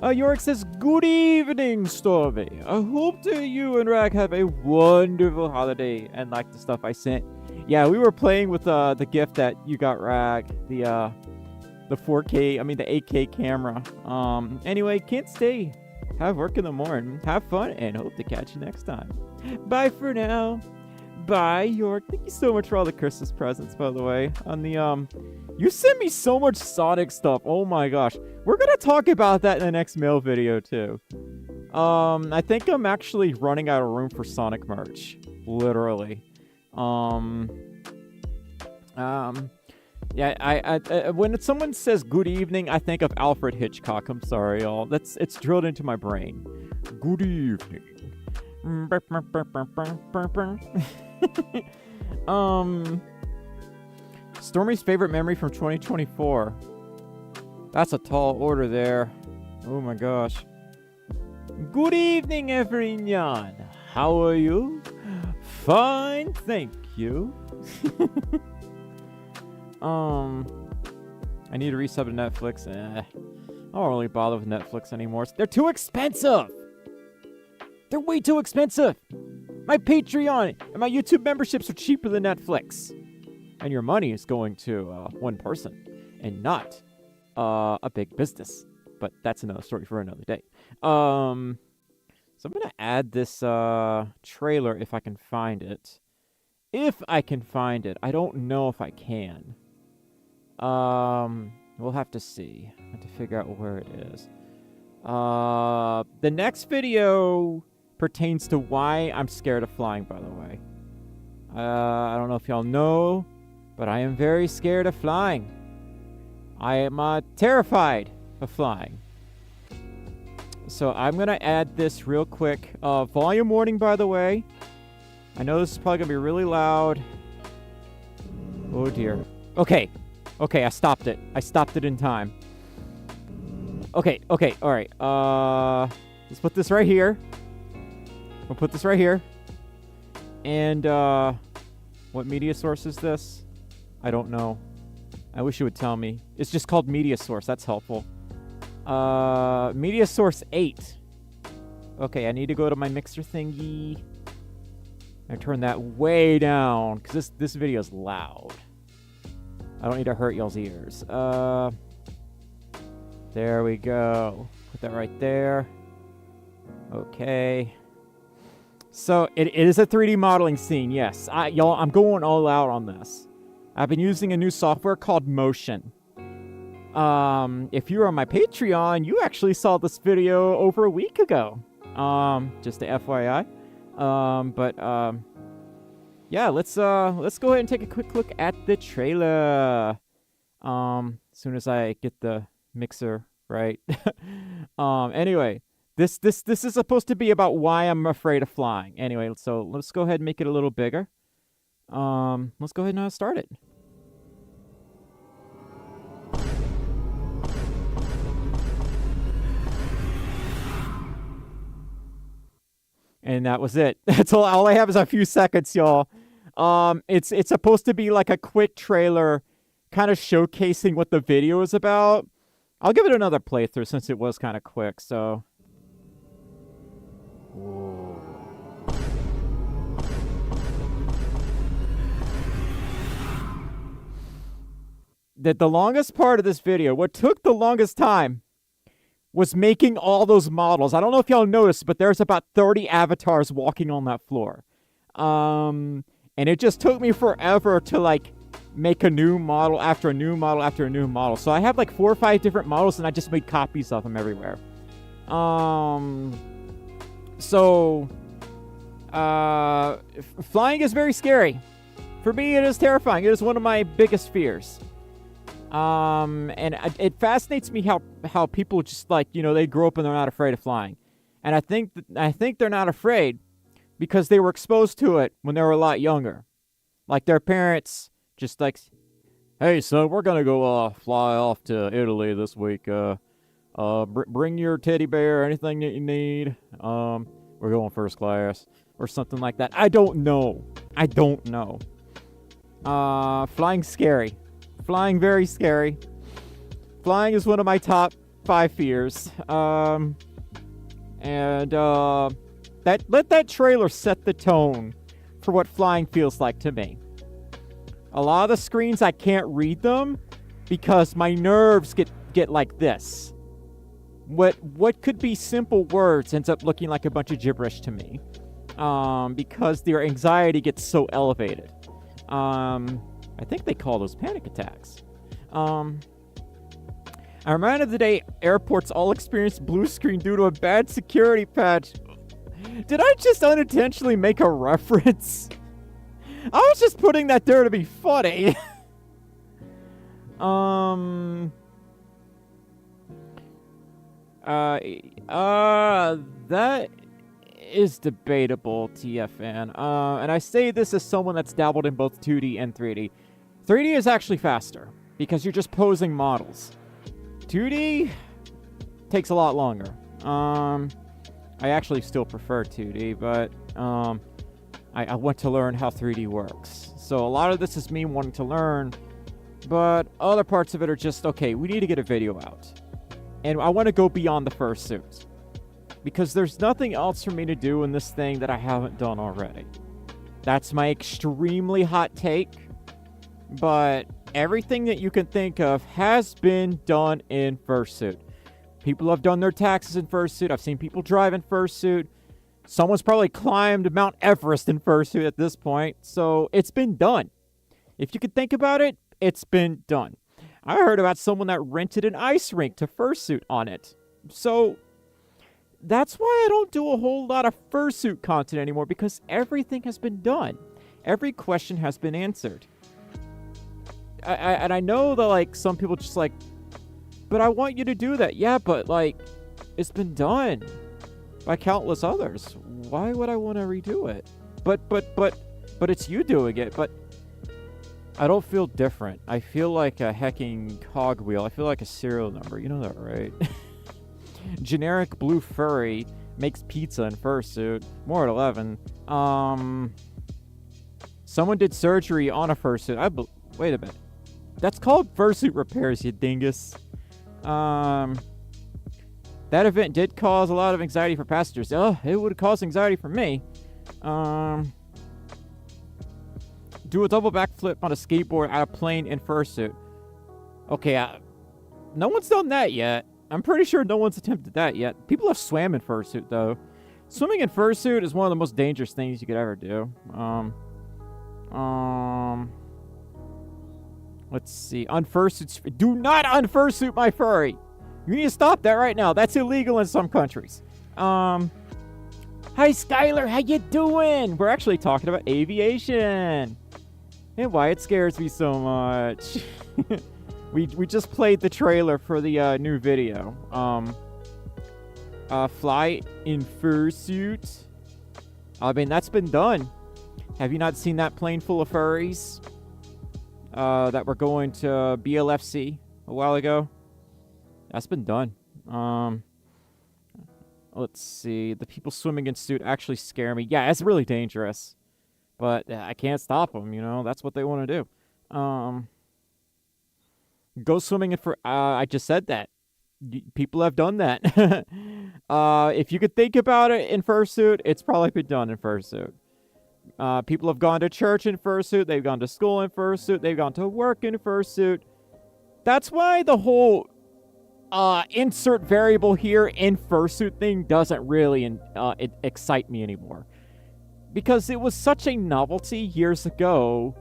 Yorick says, good evening, Stormi. I hope that you and Rag have a wonderful holiday and like the stuff I sent. Yeah, we were playing with the gift that you got, Rag. The 4K, I mean the 8K camera. Anyway, can't stay. Have work in the morning. Have fun and hope to catch you next time. Bye for now. Bye, York. Thank you so much for all the Christmas presents, by the way. On the you sent me so much Sonic stuff. Oh my gosh. We're gonna talk about that in the next mail video too. I think I'm actually running out of room for Sonic merch. Literally. Yeah, I when someone says good evening, I think of Alfred Hitchcock. I'm sorry, y'all. It's drilled into my brain. Good evening. Stormi's favorite memory from 2024. That's a tall order there. Oh my gosh. Good evening, everyone. How are you? Fine, thank you. I need to resub to Netflix. I don't really bother with Netflix anymore. They're too expensive. They're way too expensive. My Patreon and my YouTube memberships are cheaper than Netflix. And your money is going to one person and not a big business. But that's another story for another day. So I'm going to add this trailer if I can find it. If I can find it. I don't know if I can. We'll have to see. I have to figure out where it is. The next video pertains to why I'm scared of flying, by the way. I don't know if y'all know, but I am very scared of flying. I am terrified of flying. So I'm going to add this real quick. Volume warning, by the way. I know this is probably going to be really loud. Oh, dear. Okay. Okay, I stopped it. I stopped it in time. Okay, all right. Let's put this right here. We'll put this right here. And, what media source is this? I don't know. I wish you would tell me. It's just called media source. That's helpful. Media source 8. Okay, I need to go to my mixer thingy. I turn that way down, because this video is loud. I don't need to hurt y'all's ears. There we go. Put that right there. Okay. So, it is a 3D modeling scene, yes. Y'all, I'm going all out on this. I've been using a new software called Motion. If you were on my Patreon, you actually saw this video over a week ago. Just a FYI. Yeah, let's go ahead and take a quick look at the trailer. As soon as I get the mixer right. Anyway, this is supposed to be about why I'm afraid of flying. Anyway, so let's go ahead and make it a little bigger. Let's go ahead and start it. And that was it. That's all I have is a few seconds, y'all. It's supposed to be like a quick trailer kind of showcasing what the video is about. I'll give it another playthrough since it was kind of quick, so. Whoa. The longest part of this video, what took the longest time, was making all those models. I don't know if y'all noticed, but there's about 30 avatars walking on that floor. And it just took me forever to, like, make a new model after a new model after a new model. So I have, like, 4 or 5 different models, and I just made copies of them everywhere. Flying is very scary. For me, it is terrifying. It is one of my biggest fears. And it fascinates me how people just, like, you know, they grow up and they're not afraid of flying. And I think they're not afraid because they were exposed to it when they were a lot younger. Like, their parents just like, hey, son, we're going to go fly off to Italy this week. Bring your teddy bear, anything that you need. We're going first class or something like that. I don't know. Flying's scary. Flying, very scary. Flying is one of my top 5 fears. Let that trailer set the tone for what flying feels like to me. A lot of the screens, I can't read them because my nerves get like this. What could be simple words ends up looking like a bunch of gibberish to me. Because their anxiety gets so elevated. I think they call those panic attacks. I'm reminded of the day airports all experienced blue screen due to a bad security patch. Did I just unintentionally make a reference? I was just putting that there to be funny. That is debatable, TFN. And I say this as someone that's dabbled in both 2D and 3D. 3D is actually faster because you're just posing models. 2D takes a lot longer. I actually still prefer 2D, but I want to learn how 3D works. So a lot of this is me wanting to learn, but other parts of it are just, okay, we need to get a video out. And I want to go beyond the fursuit. Because there's nothing else for me to do in this thing that I haven't done already. That's my extremely hot take. But everything that you can think of has been done in fursuit. People have done their taxes in fursuit. I've seen people drive in fursuit. Someone's probably climbed Mount Everest in fursuit at this point. So it's been done. If you could think about it, it's been done. I heard about someone that rented an ice rink to fursuit on it. So that's why I don't do a whole lot of fursuit content anymore, because everything has been done. Every question has been answered. And I know that, like, some people just like, but I want you to do that. Yeah, but, like, it's been done by countless others. Why would I want to redo it? But it's you doing it. But I don't feel different. I feel like a hecking cogwheel. I feel like a serial number. You know that, right? Generic blue furry makes pizza in fursuit. More at 11. Someone did surgery on a fursuit. Wait a minute. That's called fursuit repairs, you dingus. That event did cause a lot of anxiety for passengers. Oh, it would cause anxiety for me. Do a double backflip on a skateboard out of plane in fursuit. Okay, no one's done that yet. I'm pretty sure no one's attempted that yet. People have swam in fursuit, though. Swimming in fursuit is one of the most dangerous things you could ever do. Let's see. Unfursuit. Do not unfursuit my furry. You need to stop that right now. That's illegal in some countries. Hi, Skylar. How you doing? We're actually talking about aviation. And why it scares me so much. We just played the trailer for the new video. Fly in fursuit. I mean, that's been done. Have you not seen that plane full of furries? That were going to BLFC a while ago? That's been done. Let's see. The people swimming in suit actually scare me. Yeah, it's really dangerous. But I can't stop them, you know? That's what they want to do. Go swimming in I just said that. People have done that. If you could think about it in fursuit, it's probably been done in fursuit. People have gone to church in fursuit. They've gone to school in fursuit. They've gone to work in fursuit. That's why the whole insert variable here in fursuit thing doesn't really excite me anymore. Because it was such a novelty years ago,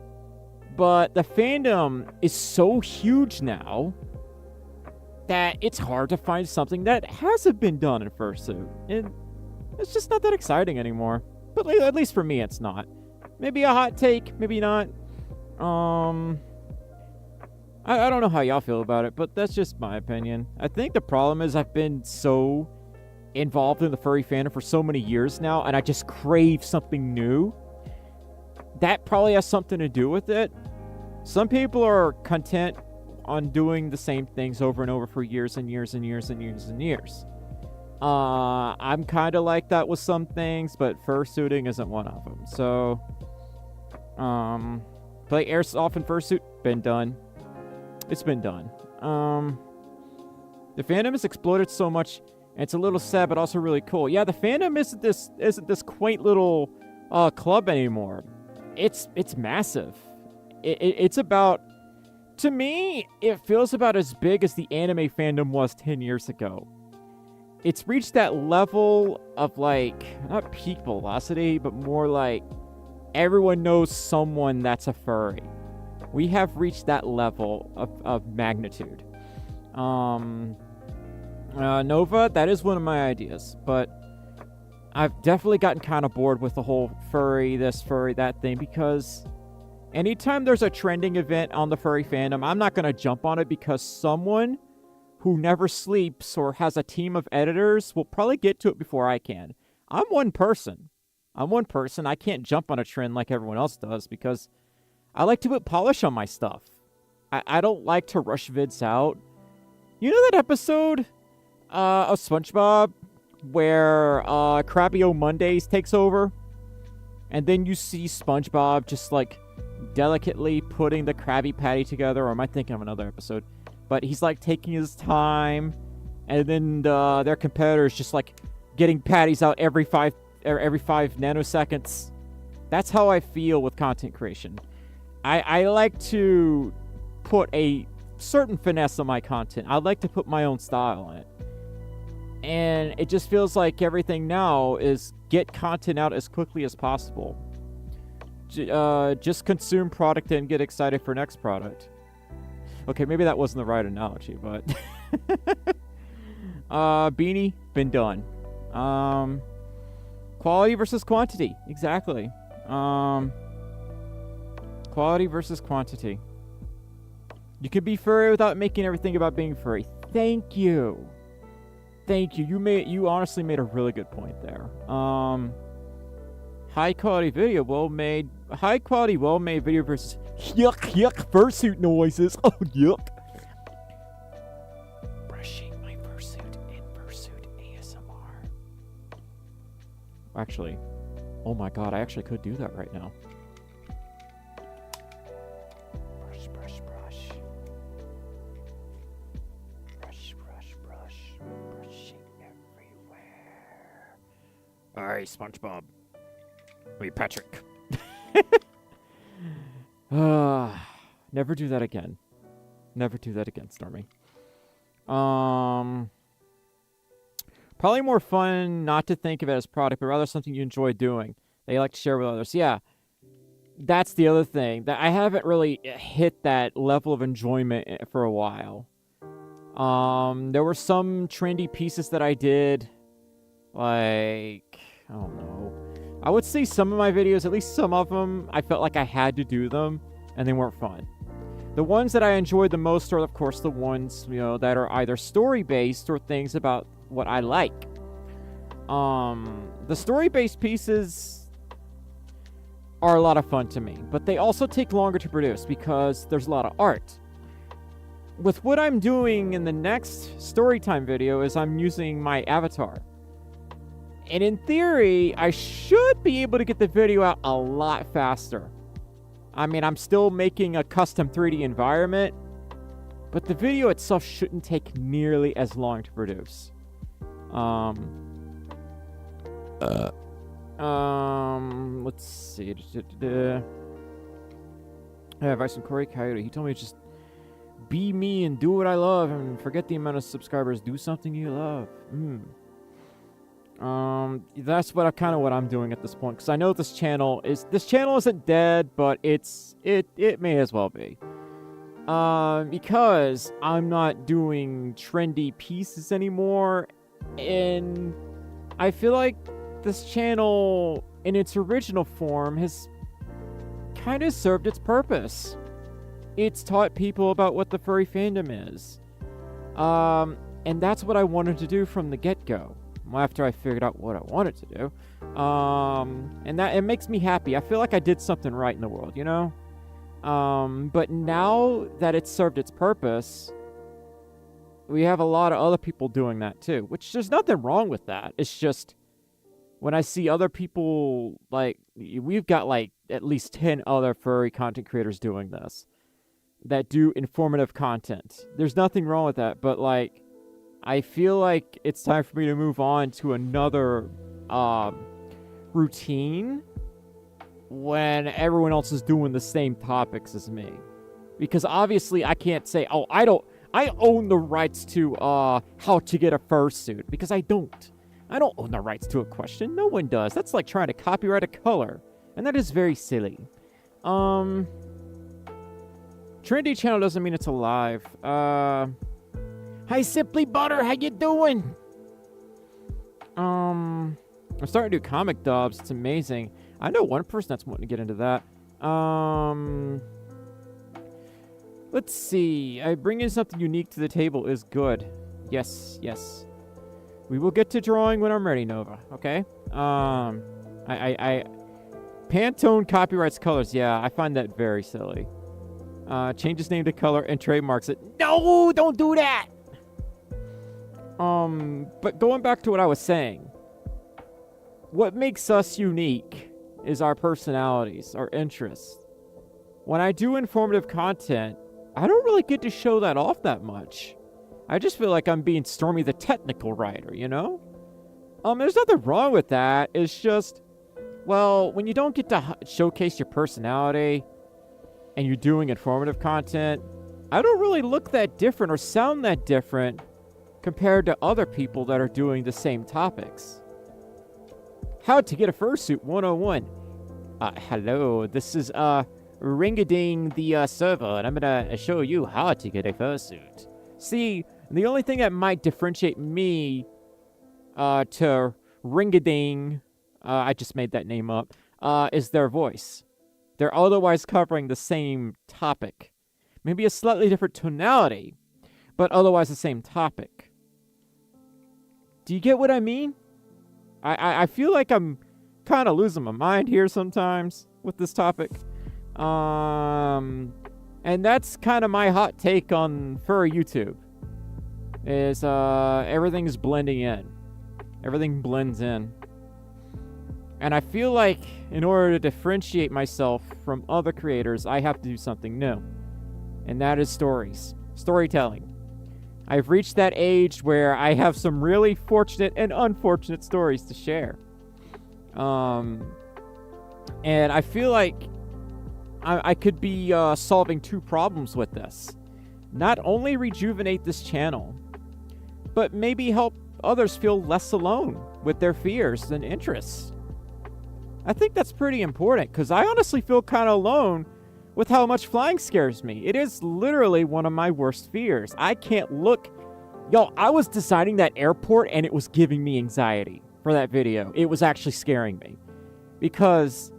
but the fandom is so huge now that it's hard to find something that hasn't been done in fursuit. And it's just not that exciting anymore. But at least for me, it's not. Maybe a hot take, maybe not. I don't know how y'all feel about it, but that's just my opinion. I think the problem is I've been so involved in the furry fandom for so many years now, and I just crave something new. That probably has something to do with it. Some people are content on doing the same things over and over for years and years and years and years and years. I'm kind of like that with some things, but fursuiting isn't one of them. So, play airsoft and fursuit, been done. It's been done. The fandom has exploded so much, and it's a little sad, but also really cool. Yeah, the fandom isn't this quaint little club anymore. It's massive. It's about, to me, it feels about as big as the anime fandom was 10 years ago. It's reached that level of, like, not peak velocity, but more like everyone knows someone that's a furry. We have reached that level of magnitude. Nova, that is one of my ideas, but I've definitely gotten kind of bored with the whole furry this, furry that thing, because anytime there's a trending event on the furry fandom, I'm not going to jump on it because someone who never sleeps or has a team of editors will probably get to it before I can. I'm one person. I can't jump on a trend like everyone else does because I like to put polish on my stuff. I don't like to rush vids out. You know that episode of SpongeBob where Crappy O Mondays takes over? And then you see SpongeBob just like delicately putting the Krabby Patty together, or am I thinking of another episode? But he's like taking his time, and then their competitors just like getting patties out every five nanoseconds. That's how I feel with content creation. I like to put a certain finesse on my content. I like to put my own style on it. And it just feels like everything now is get content out as quickly as possible. Just consume product and get excited for next product. Okay, maybe that wasn't the right analogy, but... Beanie, been done. Quality versus quantity. Exactly. Quality versus quantity. You can be furry without making everything about being furry. Thank you. Thank you. You honestly made a really good point there. High quality video, well made video versus yuck fursuit noises. Oh yuck. Brushing my fursuit in fursuit ASMR. Actually, oh my god, I actually could do that right now. Brush, brush, brush. Brush, brush, brush. Brushing everywhere. Alright, SpongeBob. Wait, Patrick. Never do that again. Never do that again, Stormi. Probably more fun not to think of it as product, but rather something you enjoy doing that you like to share with others. Yeah, that's the other thing. That I haven't really hit that level of enjoyment for a while. There were some trendy pieces that I did, like, I don't know. I would say some of my videos, at least some of them, I felt like I had to do them, and they weren't fun. The ones that I enjoyed the most are, of course, the ones, you know, that are either story-based or things about what I like. The story-based pieces are a lot of fun to me, but they also take longer to produce because there's a lot of art. With what I'm doing in the next storytime video is I'm using my avatar. And in theory, I should be able to get the video out a lot faster. I mean, I'm still making a custom 3D environment, but the video itself shouldn't take nearly as long to produce. Let's see. I have advice from Corey Coyote. He told me to just be me and do what I love and forget the amount of subscribers. Do something you love. That's what I'm doing at this point, because I know this channel isn't dead, but it may as well be. Because I'm not doing trendy pieces anymore, and I feel like this channel in its original form has kind of served its purpose. It's taught people about what the furry fandom is. And that's what I wanted to do from the get-go. After I figured out what I wanted to do. And that it makes me happy. I feel like I did something right in the world, you know? But now that it's served its purpose, we have a lot of other people doing that too, which there's nothing wrong with that. It's just when I see other people, like, we've got like at least 10 other furry content creators doing this that do informative content. There's nothing wrong with that, but like, I feel like it's time for me to move on to another routine when everyone else is doing the same topics as me. Because obviously I can't say, oh, I own the rights to how to get a fursuit, because I don't. I don't own the rights to a question. No one does. That's like trying to copyright a color, and that is very silly. Trendy channel doesn't mean it's alive. Hi, Simply Butter. How you doing? I'm starting to do comic dubs. It's amazing. I know one person that's wanting to get into that. Let's see. Bringing something unique to the table is good. Yes, yes. We will get to drawing when I'm ready, Nova. Okay? Pantone copyrights colors. Yeah, I find that very silly. Change his name to color and trademarks it. No, don't do that! But going back to what I was saying, what makes us unique is our personalities, our interests. When I do informative content, I don't really get to show that off that much. I just feel like I'm being Stormi the technical writer, you know? There's nothing wrong with that. It's just, well, when you don't get to showcase your personality and you're doing informative content, I don't really look that different or sound that different compared to other people that are doing the same topics. How to get a fursuit 101. Hello, this is Ringading the server, and I'm gonna show you how to get a fursuit. See, the only thing that might differentiate me to Ringading, I just made that name up, is their voice. They're otherwise covering the same topic. Maybe a slightly different tonality, but otherwise the same topic. Do you get what I mean? I feel like I'm kind of losing my mind here sometimes with this topic. And that's kind of my hot take on furry YouTube. Is everything is blending in. Everything blends in. And I feel like in order to differentiate myself from other creators, I have to do something new. And that is storytelling. I've reached that age where I have some really fortunate and unfortunate stories to share. And I feel like I could be solving two problems with this. Not only rejuvenate this channel, but maybe help others feel less alone with their fears and interests. I think that's pretty important, because I honestly feel kind of alone with how much flying scares me. It is literally one of my worst fears. I can't look. Yo, I was designing that airport and it was giving me anxiety for that video. It was actually scaring me. Because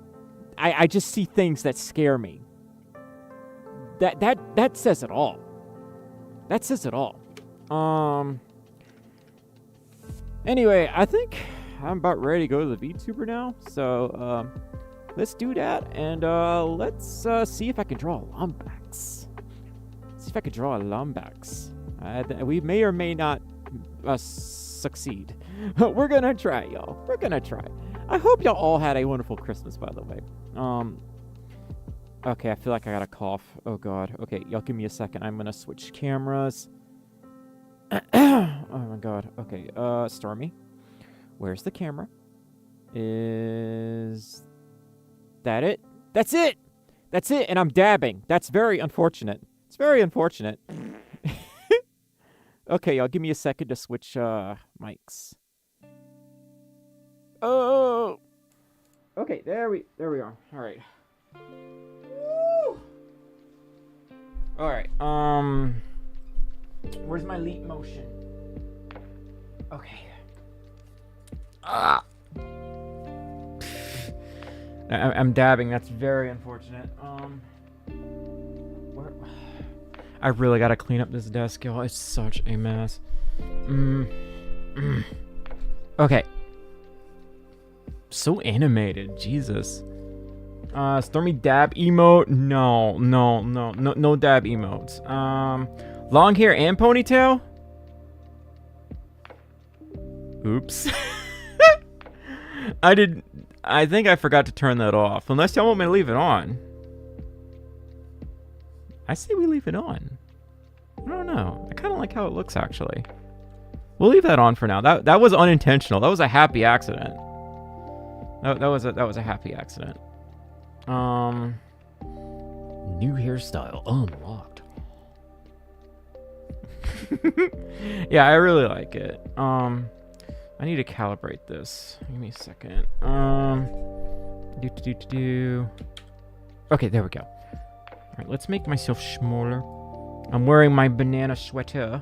I just see things that scare me. That says it all. That says it all. Anyway, I think I'm about ready to go to the VTuber now. So, let's do that. And, let's, see if I can draw a Lombax. See if I can draw a Lombax. We may or may not, succeed. We're gonna try, y'all. We're gonna try. I hope y'all all had a wonderful Christmas, by the way. Okay, I feel like I got a cough. Oh, God. Okay, y'all give me a second. I'm gonna switch cameras. Oh, my God. Okay, Stormi. Where's the camera? Is that it? That's it! That's it, and I'm dabbing. That's very unfortunate. It's very unfortunate. Okay, y'all give me a second to switch, mics. Oh! Okay, there we are. Alright. Alright, where's my leap motion? Okay. I'm dabbing. That's very unfortunate. Where? I really gotta clean up this desk, y'all. It's such a mess. Okay. So animated, Jesus. Stormi dab emote? No dab emotes. Long hair and ponytail? Oops. I think I forgot to turn that off. Unless y'all want me to leave it on. I say we leave it on. I don't know. I kind of like how it looks, actually. We'll leave that on for now. That was unintentional. That was a happy accident. That was a happy accident. New hairstyle unlocked. Yeah, I really like it. I need to calibrate this. Give me a second. Okay, there we go. All right, let's make myself smaller. I'm wearing my banana sweater.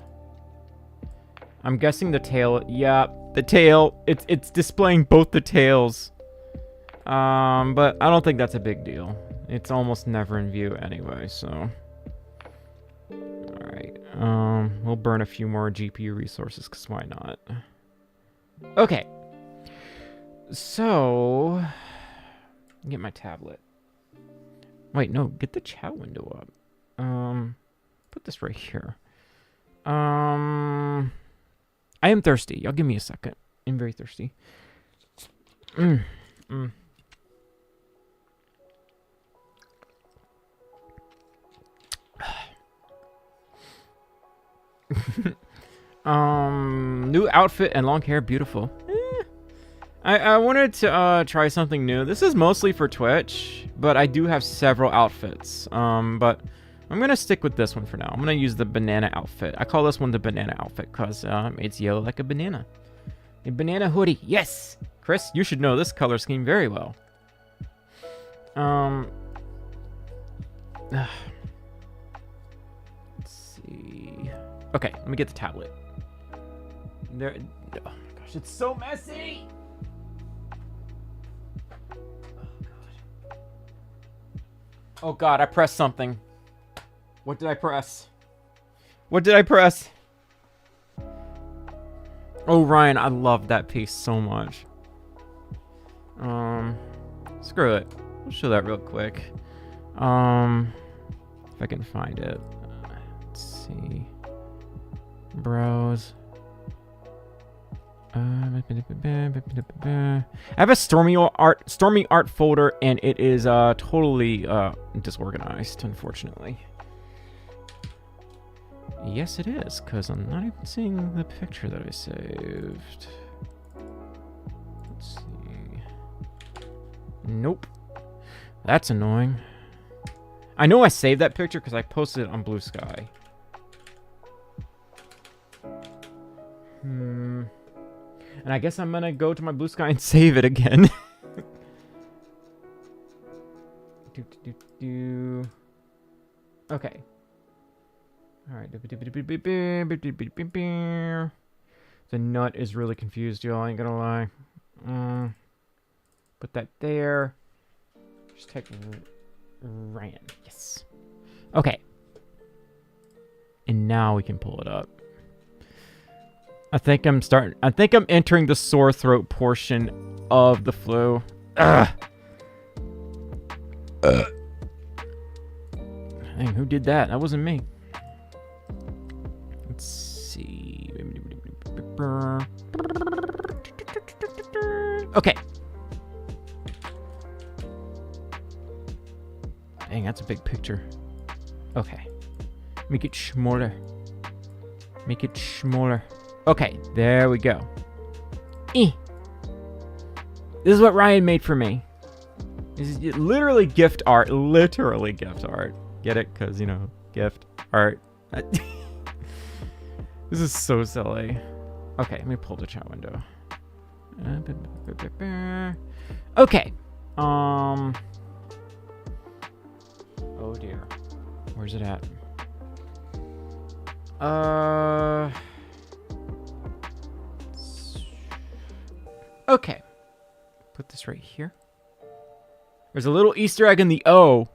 I'm guessing the tail. Yeah, the tail. It's displaying both the tails. But I don't think that's a big deal. It's almost never in view anyway, so. Alright. We'll burn a few more GPU resources, because why not? Okay. So. Get my tablet. Wait, no. Get the chat window up. Put this right here. I am thirsty. Y'all give me a second. I'm very thirsty. New outfit and long hair, beautiful. I wanted to try something new. This is mostly for Twitch, but I do have several outfits. But I'm gonna stick with this one for now. I'm gonna use the banana outfit. I call this one the banana outfit because it's yellow like a banana. A banana hoodie, yes. Chris, you should know this color scheme very well. Let's see. Okay, let me get the tablet. There. Oh my gosh, it's so messy. Oh god, I pressed something. What did I press? What did I press? Oh, Ryan, I love that piece so much. Screw it. I'll show that real quick. If I can find it. Let's see. Browse. I have a Stormy art folder, and it is totally disorganized, unfortunately. Yes, it is, because I'm not even seeing the picture that I saved. Let's see. Nope. That's annoying. I know I saved that picture because I posted it on Blue Sky. And I guess I'm gonna go to my Blue Sky and save it again. Okay. Alright. The nut is really confused, y'all. I ain't gonna lie. Put that there. Just take Ryan. Yes. Okay. And now we can pull it up. I think I'm entering the sore throat portion of the flu. Ugh. Dang, who did that? That wasn't me. Let's see. Okay. Dang, that's a big picture. Okay. Make it smaller. Make it smaller. Okay, there we go. This is what Ryan made for me. This is literally gift art. Literally gift art. Get it? Because, you know, gift art. This is so silly. Okay, let me pull the chat window. Okay. Oh dear. Where's it at? Okay. Put this right here. There's a little Easter egg in the O.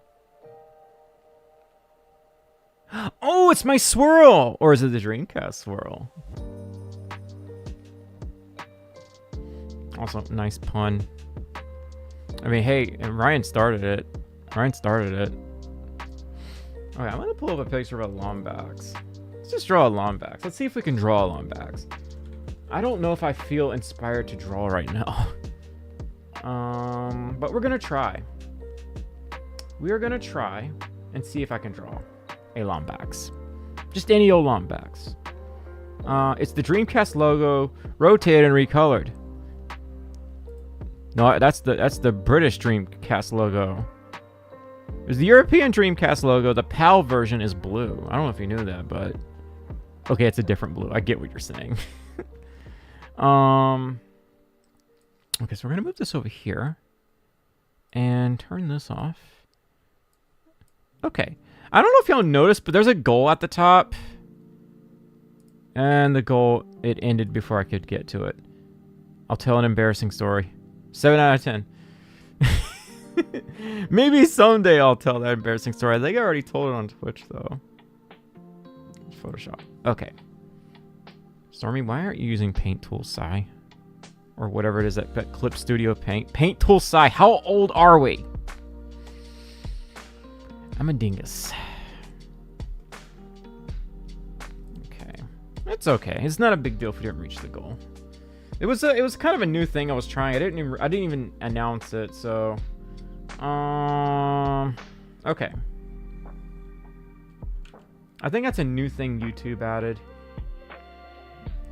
Oh, it's my swirl! Or is it the Dreamcast swirl? Also, nice pun. I mean, hey, and Ryan started it. Ryan started it. Okay, I'm gonna pull up a picture of a Lombax. Let's just draw a Lombax. Let's see if we can draw a Lombax. I don't know if I feel inspired to draw right now. But we're gonna try. We are gonna try and see if I can draw a Lombax. Just any old Lombax. It's the Dreamcast logo, rotated and recolored. No, that's the British Dreamcast logo. There's the European Dreamcast logo. The PAL version is blue. I don't know if you knew that, but okay, it's a different blue. I get what you're saying. Okay, so we're gonna move this over here and turn this off. Okay, I don't know if y'all noticed, but there's a goal at the top, and the goal, it ended before I could get to it. I'll tell an embarrassing story. 7 out of 10. Maybe someday I'll tell that embarrassing story. I think I already told it on Twitch though. Photoshop. Okay. Stormy, why aren't you using Paint Tool Sai? Or whatever it is that Clip Studio Paint. Paint Tool Sai. How old are we? I'm a dingus. Okay. It's okay. It's not a big deal if we didn't reach the goal. It was kind of a new thing I was trying. I didn't even announce it, so okay. I think that's a new thing YouTube added.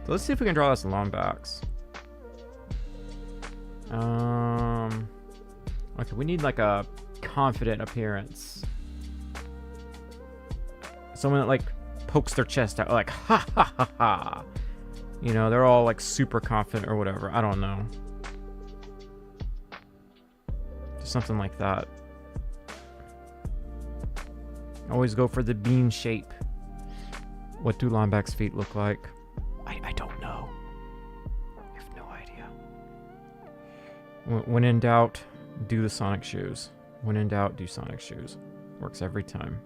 So let's see if we can draw this Lombax. Okay, we need like a confident appearance. Someone that like pokes their chest out, like ha ha ha ha. You know, they're all like super confident or whatever. I don't know. Just something like that. Always go for the bean shape. What do Lombax feet look like? I don't know. I have no idea. When in doubt, do the Sonic shoes. When in doubt, do Sonic shoes. Works every time.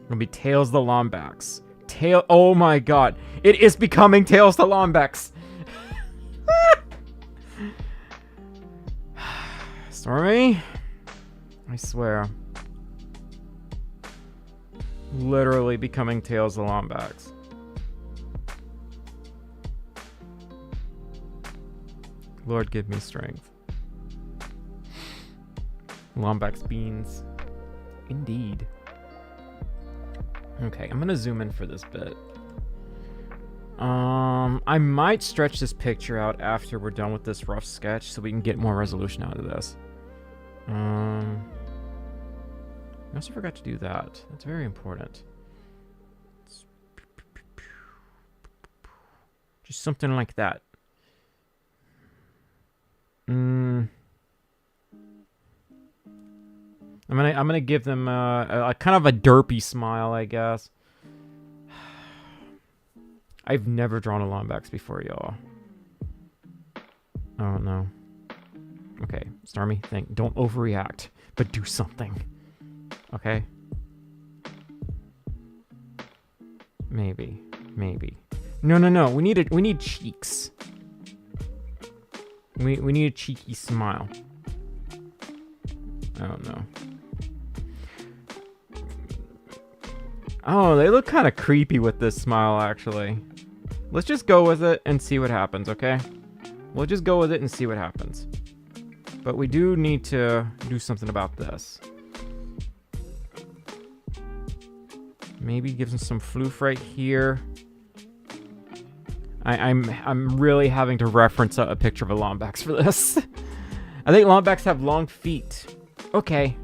It'll be Tails the Lombax. Oh my god. It is becoming Tails the Lombax. Stormy? I swear. Literally becoming Tails the Lombax. Lord, give me strength. Lombax beans. Indeed. Okay, I'm gonna zoom in for this bit. I might stretch this picture out after we're done with this rough sketch so we can get more resolution out of this. I also forgot to do that. That's very important. Just something like that. I'm gonna give them a kind of a derpy smile, I guess. I've never drawn a Lombax before, y'all. I don't know. Okay, Stormi, don't overreact, but do something. Okay? Maybe. No. We need cheeks. We need a cheeky smile. I don't know. Oh, they look kind of creepy with this smile, actually. Let's just go with it and see what happens, okay? We'll just go with it and see what happens. But we do need to do something about this. Maybe give them some floof right here. I'm really having to reference a picture of a Lombax for this. I think Lombax have long feet. Okay.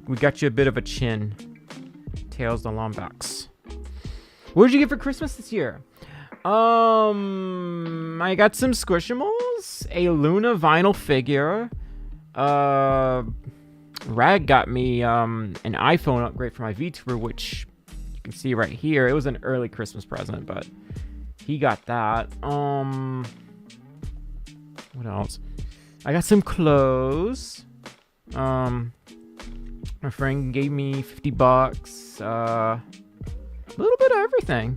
We got you a bit of a chin. Tails the Lombax. What did you get for Christmas this year? I got some Squishimals, a Luna vinyl figure. Rag got me an iPhone upgrade for my VTuber, which you can see right here. It was an early Christmas present, but he got that. What else? I got some clothes. My friend gave me $50. A little bit of everything.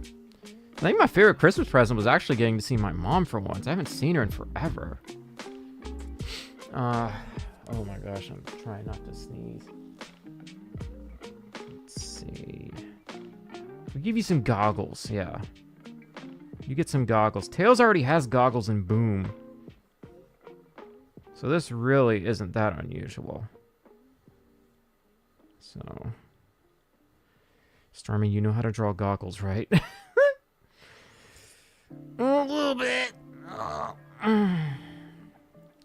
I think my favorite Christmas present was actually getting to see my mom for once. I haven't seen her in forever. Oh my gosh, I'm trying not to sneeze. Let's see. We'll give you some goggles, yeah. You get some goggles. Tails already has goggles in Boom. So this really isn't that unusual. So, Stormi, you know how to draw goggles, right? A little bit.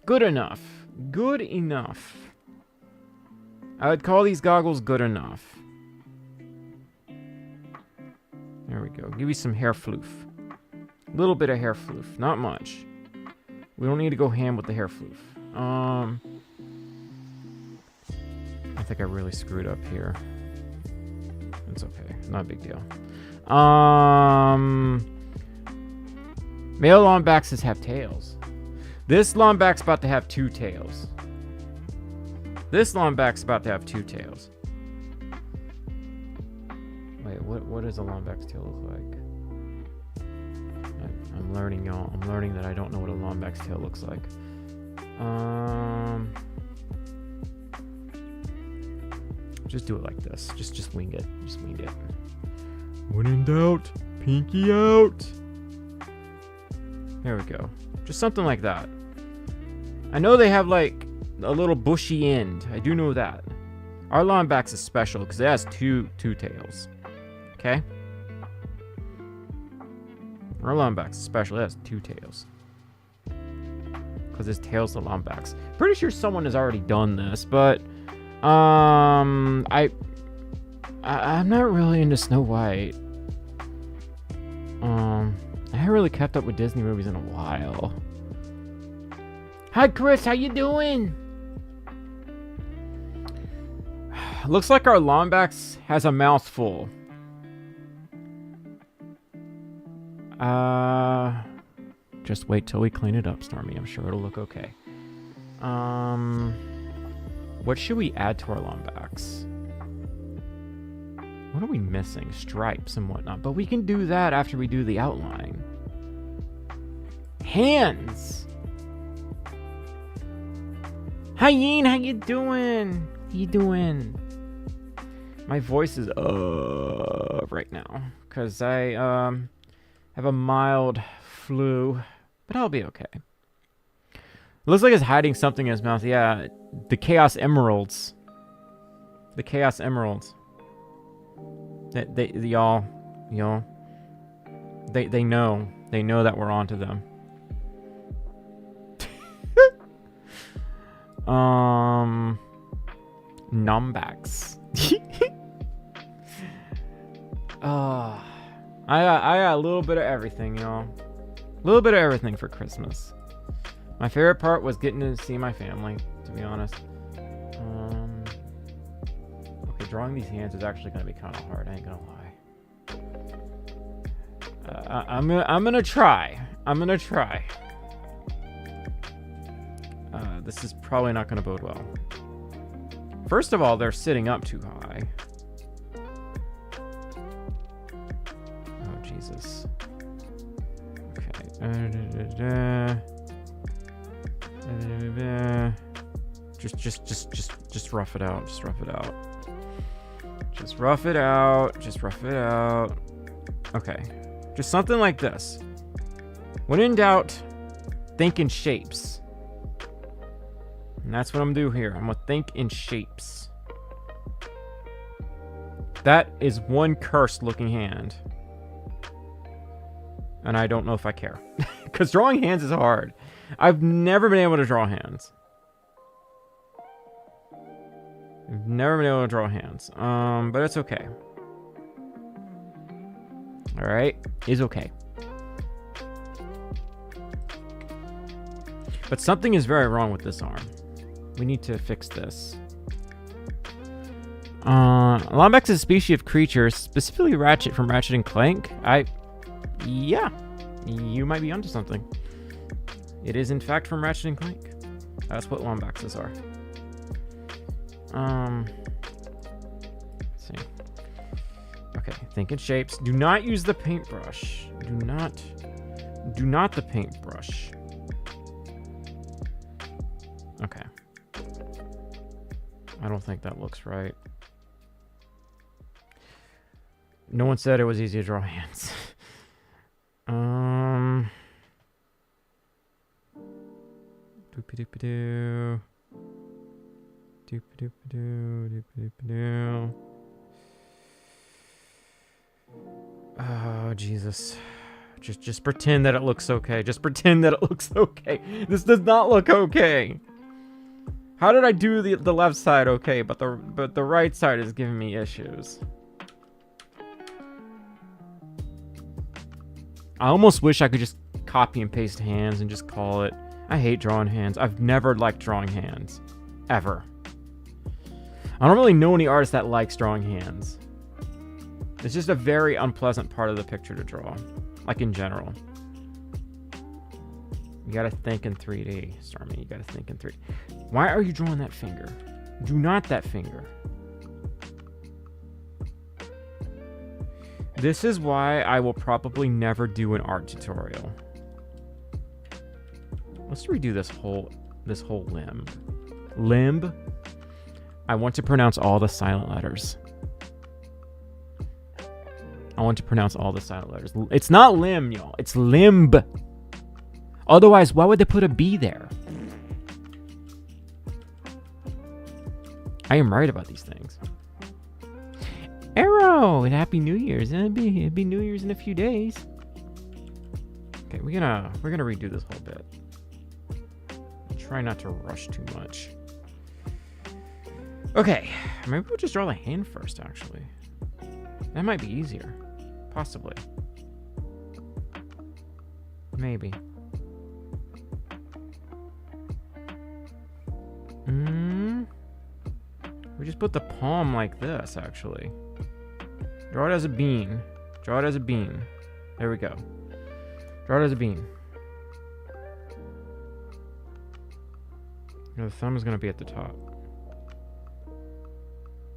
Good enough. Good enough. I would call these goggles good enough. There we go. Give you some hair floof. A little bit of hair floof. Not much. We don't need to go ham with the hair floof. I think I really screwed up here. It's okay. Not a big deal. Male Lombaxes have tails. This Lombax's about to have 2 tails. This Lombax's about to have 2 tails. Wait, what does a Lombax tail look like? I'm learning, y'all. I'm learning that I don't know what a Lombax tail looks like. Just do it like this. Just wing it. Just wing it. When in doubt, pinky out. There we go. Just something like that. I know they have like a little bushy end. I do know that. Our Lombax is special because it has two tails. Okay? Our Lombax is special. It has 2 tails. Because his tail's the Lombax. Pretty sure someone has already done this, but I'm not really into Snow White. I haven't really kept up with Disney movies in a while. Hi Chris, how you doing? Looks like our Lombax has a mouthful. Just wait till we clean it up, Stormi. I'm sure it'll look okay. What should we add to our Lombax? What are we missing? Stripes and whatnot. But we can do that after we do the outline. Hands! Hi, Yeen. How you doing? How you doing? My voice is right now. Because I have a mild flu, but I'll be okay. Looks like it's hiding something in his mouth. Yeah, the Chaos Emeralds. The Chaos Emeralds. Y'all, they know. They know that we're onto them. Numbax. I got a little bit of everything, y'all. A little bit of everything for Christmas. My favorite part was getting to see my family, to be honest. Okay, drawing these hands is actually going to be kind of hard, I ain't gonna lie. I'm gonna try. This is probably not gonna bode well. First of all, they're sitting up too high. Oh, Jesus. Okay. Just rough it out. Just rough it out. Just rough it out. Just rough it out. Okay. Just something like this. When in doubt, think in shapes. And that's what I'm gonna do here. I'm gonna think in shapes. That is one cursed looking hand. And I don't know if I care. Because drawing hands is hard. I've never been able to draw hands. I've never been able to draw hands. But it's okay. Alright, is okay. But something is very wrong with this arm. We need to fix this. Lombax is a species of creatures, specifically Ratchet from Ratchet and Clank. Yeah, you might be onto something. It is in fact from Ratchet and Clank. That's what Lombaxes are. Let's see. Okay, think in shapes. Do not use the paintbrush. Do not the paintbrush. Okay. I don't think that looks right. No one said it was easy to draw hands. Doopy-doopy-doo. Doopy-doopy-doo. Doopy-doopy-doo. Oh, Jesus. Just pretend that it looks okay. Just pretend that it looks okay. This does not look okay. How did I do the left side okay, but the right side is giving me issues? I almost wish I could just copy and paste hands and just call it. I hate drawing hands. I've never liked drawing hands. Ever. I don't really know any artist that likes drawing hands. It's just a very unpleasant part of the picture to draw. Like in general. You gotta think in 3D, Stormi. You gotta think in 3D. Why are you drawing that finger? Do not that finger. This is why I will probably never do an art tutorial. Let's redo this whole limb. Limb. I want to pronounce all the silent letters. I want to pronounce all the silent letters. It's not limb, y'all. It's limb. Otherwise, why would they put a B there? I am right about these things. Arrow and Happy New Year's. It'd be New Year's in a few days. Okay, we're gonna redo this whole bit. Try not to rush too much. Okay, maybe we'll just draw the hand first, actually. That might be easier. Possibly. Maybe. We just put the palm like this, actually. Draw it as a bean. Draw it as a bean. There we go. Draw it as a bean. The thumb is going to be at the top.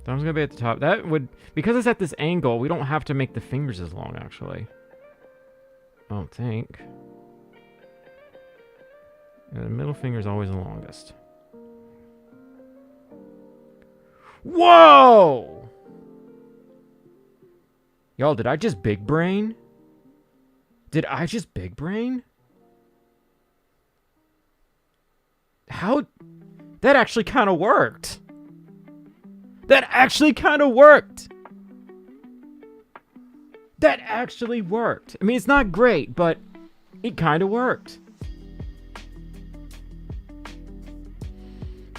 Thumb's going to be at the top. That would... Because it's at this angle, we don't have to make the fingers as long, actually. I don't think. Yeah, the middle finger is always the longest. Whoa! Y'all, did I just big brain? Did I just big brain? How? That actually kind of worked. That actually kind of worked. That actually worked. I mean, it's not great, but it kind of worked.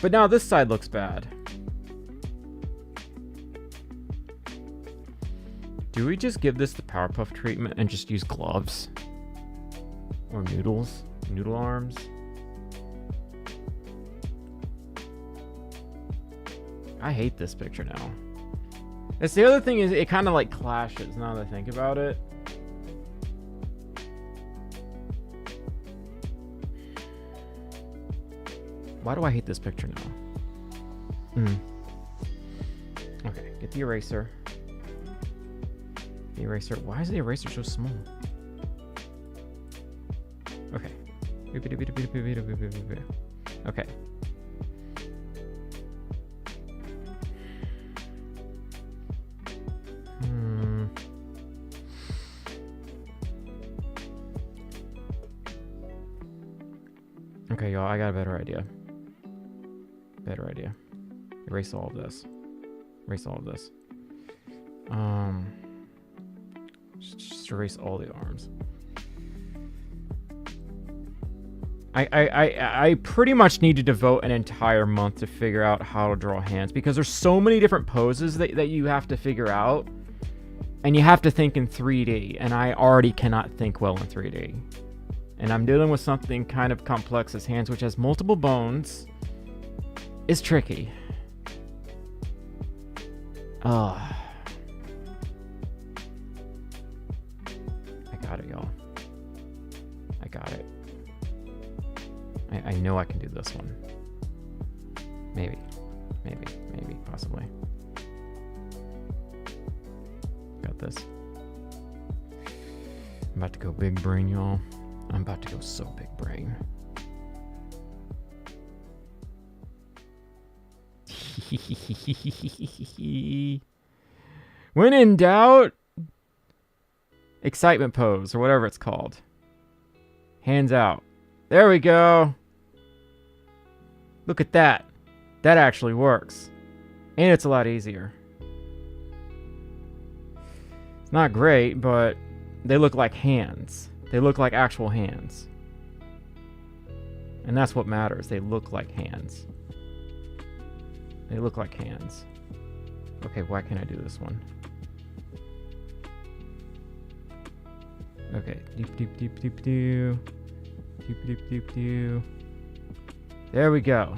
But now this side looks bad. Do we just give this the Powerpuff treatment and just use gloves? Or noodles? Noodle arms? I hate this picture now. It's the other thing is it kind of like clashes now that I think about it. Why do I hate this picture now? Okay, get the eraser. The eraser. Why is the eraser so small? Okay. Okay. Okay, y'all, I got a better idea. Better idea. Erase all of this. Erase all of this. Just erase all the arms. I pretty much need to devote an entire month to figure out how to draw hands because there's so many different poses that you have to figure out. And you have to think in 3D, and I already cannot think well in 3D. And I'm dealing with something kind of complex as hands, which has multiple bones. It's tricky. I got it, y'all. I got it. I know I can do this one. Maybe, possibly. Got this. I'm about to go big brain, y'all. I'm about to go so big brain. When in doubt, excitement pose or whatever it's called. Hands out. There we go. Look at that. That actually works. And it's a lot easier. It's not great, but they look like hands. They look like actual hands. And that's what matters. They look like hands. They look like hands. Okay, why can't I do this one? Okay. Doop, doop, doop, doop, doo. Doop, doop, doop, doo. There we go.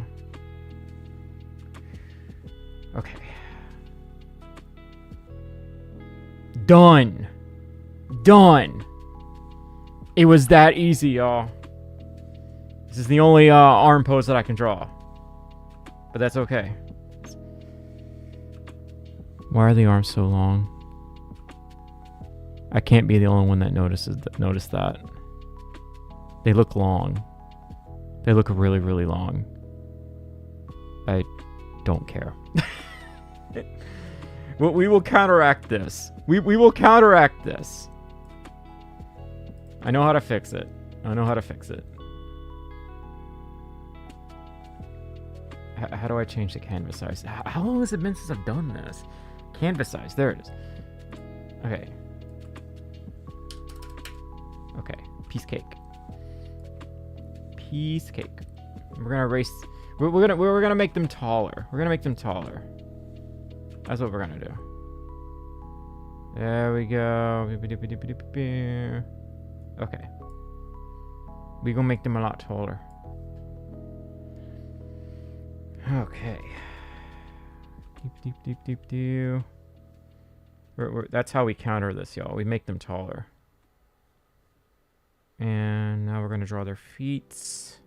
Okay. Done. Done. It was that easy, y'all. This is the only arm pose that I can draw. But that's okay. Why are the arms so long? I can't be the only one that noticed that. They look long. They look really, really long. I don't care. Well, we will counteract this. We will counteract this. I know how to fix it. I know how to fix it. How do I change the canvas size? How long has it been since I've done this? Canvas size. There it is. Okay. Okay. Piece cake. Piece cake. We're gonna erase. We're gonna make them taller. We're gonna make them taller. That's what we're gonna do. There we go. Okay. We gonna make them a lot taller. Okay. Deep, deep, deep, deep. That's how we counter this, y'all. We make them taller. And now we're gonna draw their feet.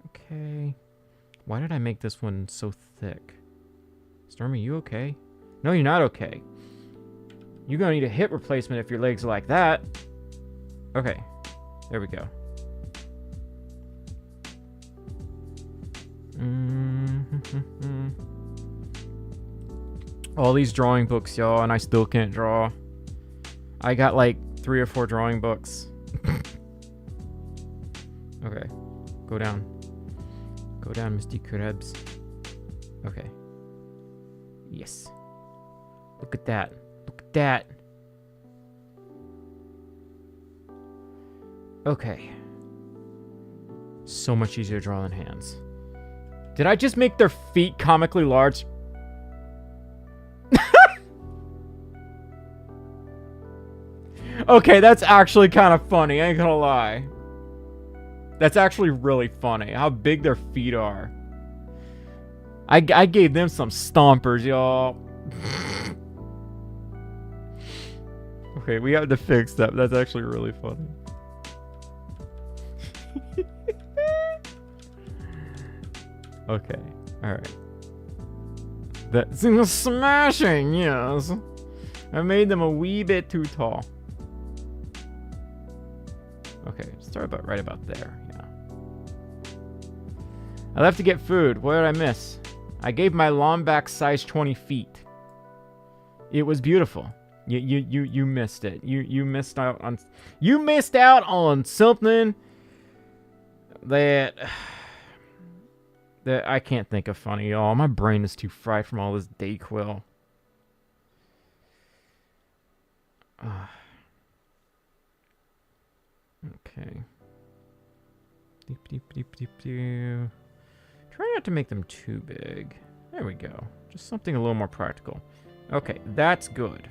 Okay. Why did I make this one so thick? Stormi, you okay? No, you're not okay. You're gonna need a hip replacement if your legs are like that. Okay. There we go. All these drawing books, y'all, and I still can't draw. I got like 3 or 4 drawing books. Okay. Go down. Go down, Misty Krebs. Okay. Yes. Look at that. Look at that. Okay. So much easier to draw than hands. Did I just make their feet comically large? Okay, that's actually kind of funny. I ain't gonna lie. That's actually really funny. How big their feet are. I gave them some stompers, y'all. Okay, we have to fix that. That's actually really funny. Okay, alright. That's smashing, yes. I made them a wee bit too tall. Okay, start about right about there, yeah. I left to get food. What did I miss? I gave my Lombax size 20 feet. It was beautiful. You missed it. You missed out on something that I can't think of funny, y'all. My brain is too fried from all this Dayquil. Okay. Try not to make them too big. There we go. Just something a little more practical. Okay, that's good.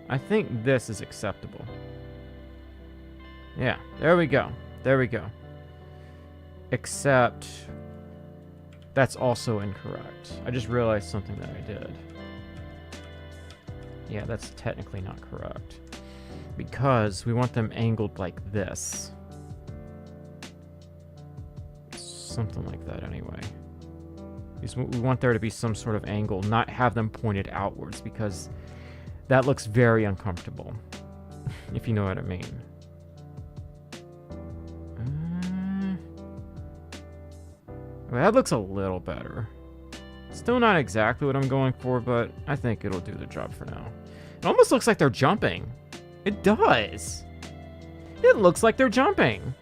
I think this is acceptable. Yeah, there we go. There we go. Except that's also incorrect. I just realized something that I did. Yeah, that's technically not correct. Because we want them angled like this. Something like that anyway. We want there to be some sort of angle, not have them pointed outwards, because that looks very uncomfortable, if you know what I mean. Well, that looks a little better. Still not exactly what I'm going for, but I think it'll do the job for now. It almost looks like they're jumping. It does. It looks like they're jumping.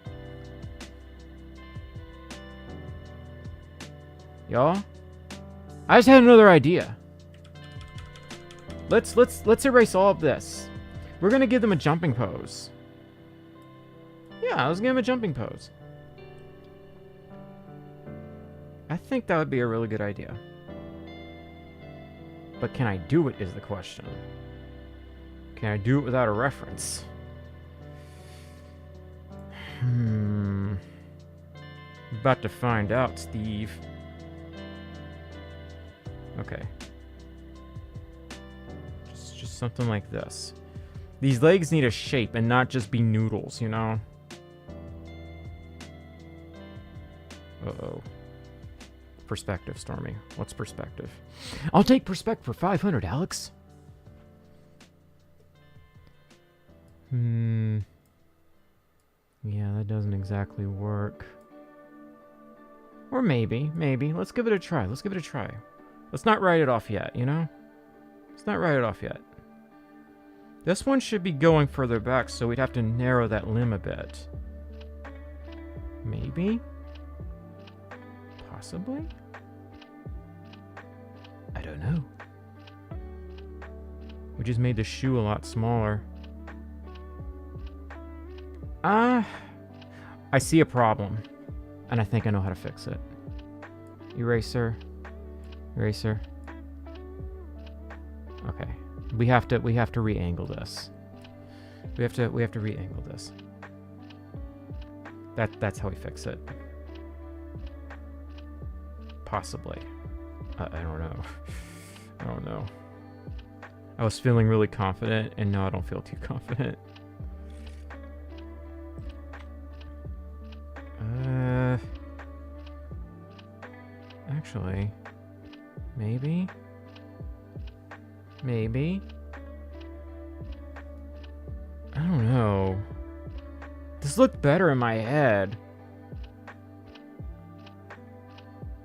Y'all, I just had another idea. Let's erase all of this. We're gonna give them a jumping pose. Yeah, let's give them a jumping pose. I think that would be a really good idea. But can I do it is the question. Can I do it without a reference? About to find out, Steve. Okay. Just something like this. These legs need a shape and not just be noodles, you know? Uh-oh. Perspective, Stormi. What's perspective? I'll take perspective for 500, Alex. Yeah, that doesn't exactly work. Or maybe. Let's give it a try. Let's not write it off yet, you know? Let's not write it off yet. This one should be going further back, so we'd have to narrow that limb a bit. Maybe? Possibly? I don't know. We just made the shoe a lot smaller. I see a problem. And I think I know how to fix it. Eraser. Okay. We have to re-angle this. We have to re-angle this. That's how we fix it. Possibly. I don't know. I don't know. I was feeling really confident, and now I don't feel too confident. Actually, maybe. I don't know. This looked better in my head.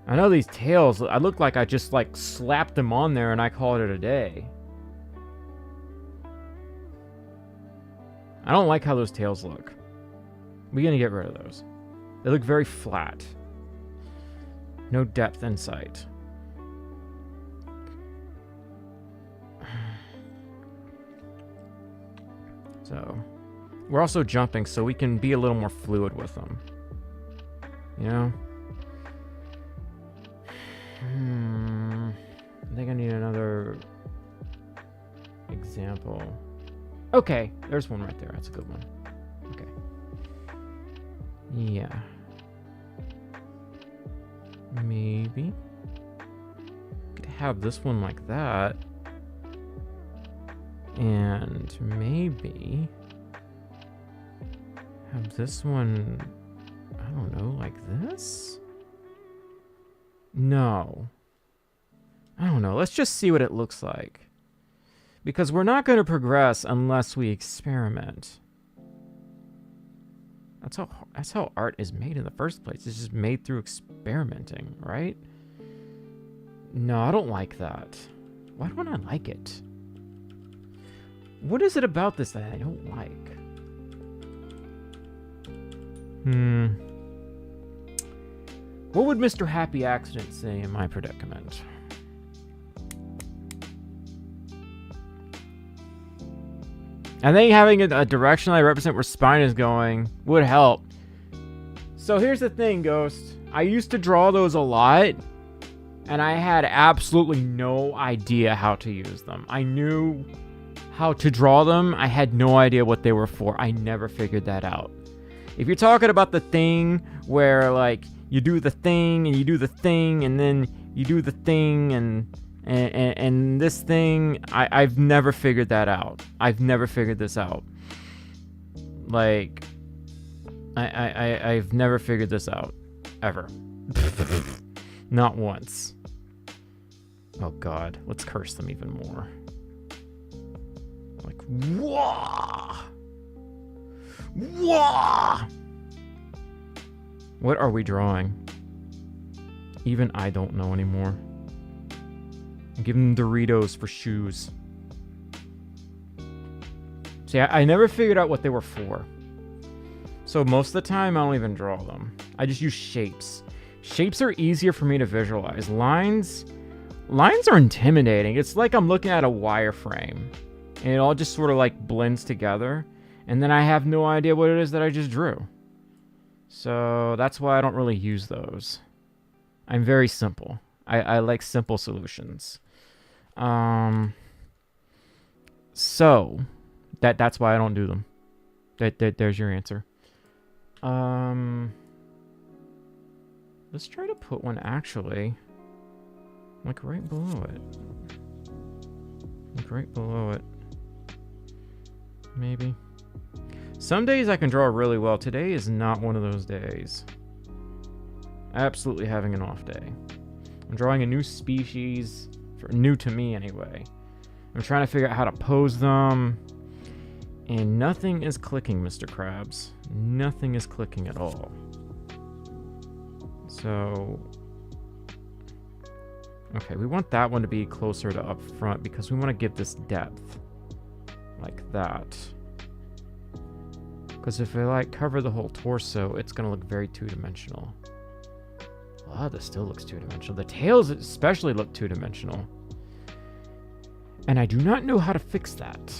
I know these tails, I look like I just like slapped them on there and I called it a day. I don't like how those tails look. We're gonna get rid of those. They look very flat. No depth in sight. So, we're also jumping so we can be a little more fluid with them. You know? I think I need another example. Okay, there's one right there. That's a good one. Okay. Yeah. Maybe. Could have this one like that. And maybe have this one, I don't know, like this? No. I don't know. Let's just see what it looks like. Because we're not going to progress unless we experiment. That's how art is made in the first place. It's just made through experimenting, right? No, I don't like that. Why don't I like it? What is it about this that I don't like? What would Mr. Happy Accident say in my predicament? I think having a direction I represent where spine is going would help. So here's the thing, Ghost. I used to draw those a lot, and I had absolutely no idea how to use them. I knew how to draw them. I had no idea what they were for. I never figured that out. If you're talking about the thing where, like, you do the thing, and you do the thing, and then you do the thing, and this thing, I've never figured that out. I've never figured this out. Like, I've never figured this out. Ever. Not once. Oh God, let's curse them even more. Like, wah! Wah! What are we drawing? Even I don't know anymore. Give them Doritos for shoes. See, I never figured out what they were for. So most of the time, I don't even draw them. I just use shapes. Shapes are easier for me to visualize. Lines are intimidating. It's like I'm looking at a wireframe. And it all just sort of like blends together. And then I have no idea what it is that I just drew. So that's why I don't really use those. I'm very simple. I like simple solutions. So that's why I don't do them. There's your answer. Let's try to put one actually like right below it. Like right below it. Maybe. Some days I can draw really well. Today is not one of those days. Absolutely having an off day. I'm drawing a new species, new to me anyway. I'm trying to figure out how to pose them. And nothing is clicking, Mr. Krabs. Nothing is clicking at all. So, okay, we want that one to be closer to up front because we want to give this depth. Like that. Because if I like cover the whole torso, it's going to look very two-dimensional. Wow, this still looks two-dimensional. The tails especially look two-dimensional. And I do not know how to fix that.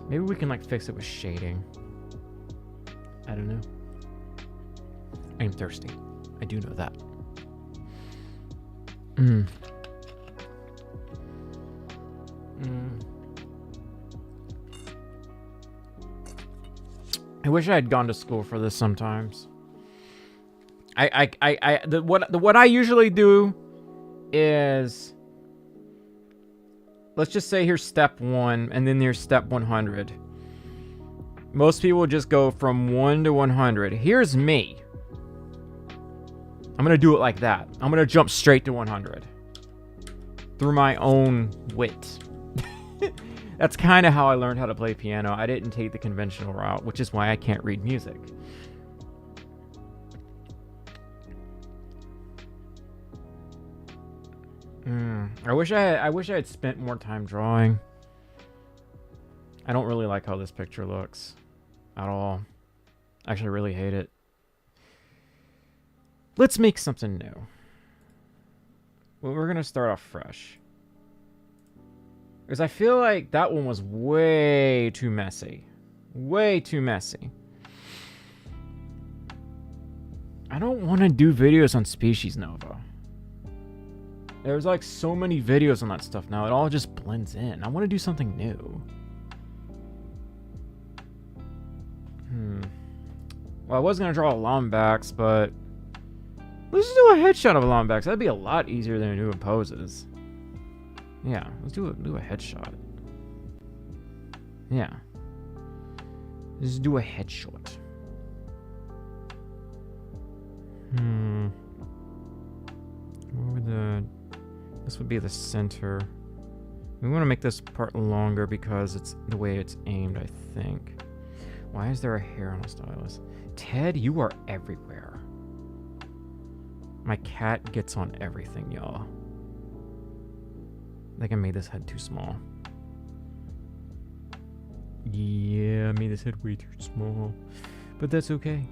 Maybe we can like fix it with shading. I don't know. I am thirsty. I do know that. I wish I had gone to school for this sometimes. What I usually do is, let's just say here's step 1 and then there's step 100. Most people just go from 1 to 100. Here's me. I'm gonna do it like that. I'm gonna jump straight to 100 through my own wit. That's kind of how I learned how to play piano. I didn't take the conventional route, which is why I can't read music. I wish I had spent more time drawing. I don't really like how this picture looks at all. Actually, I really hate it. Let's make something new. Well, we're gonna start off fresh. Because I feel like that one was way too messy. Way too messy. I don't want to do videos on Species Nova. There's like so many videos on that stuff now. It all just blends in. I want to do something new. Well, I was going to draw a Lombax, but let's just do a headshot of a Lombax. That'd be a lot easier than doing poses. Yeah, let's do a headshot. Yeah. Let's do a headshot. Where would this would be the center. We want to make this part longer because it's the way it's aimed, I think. Why is there a hair on a stylus? Ted, you are everywhere. My cat gets on everything, y'all. I think I made this head too small. Yeah, I made this head way too small. But that's okay.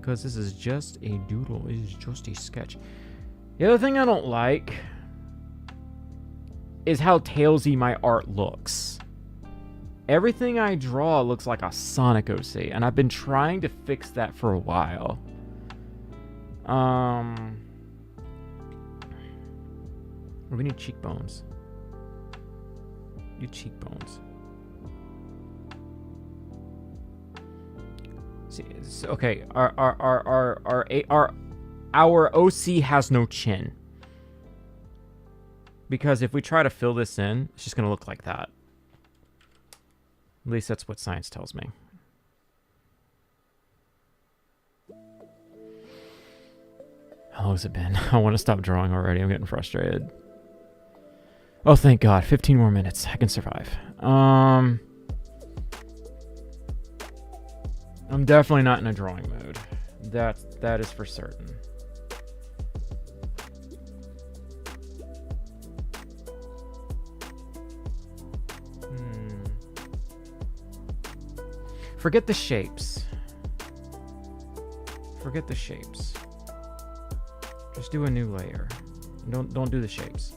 Because this is just a doodle. It is just a sketch. The other thing I don't like is how tailsy my art looks. Everything I draw looks like a Sonic OC, and I've been trying to fix that for a while. We need cheekbones. Cheekbones. See, okay, our OC has no chin. Because if we try to fill this in, it's just gonna look like that. At least that's what science tells me. How long has it been? I want to stop drawing already. I'm getting frustrated. Oh, thank God. 15 more minutes. I can survive. I'm definitely not in a drawing mood. That is for certain. Forget the shapes. Forget the shapes. Just do a new layer. Don't do the shapes.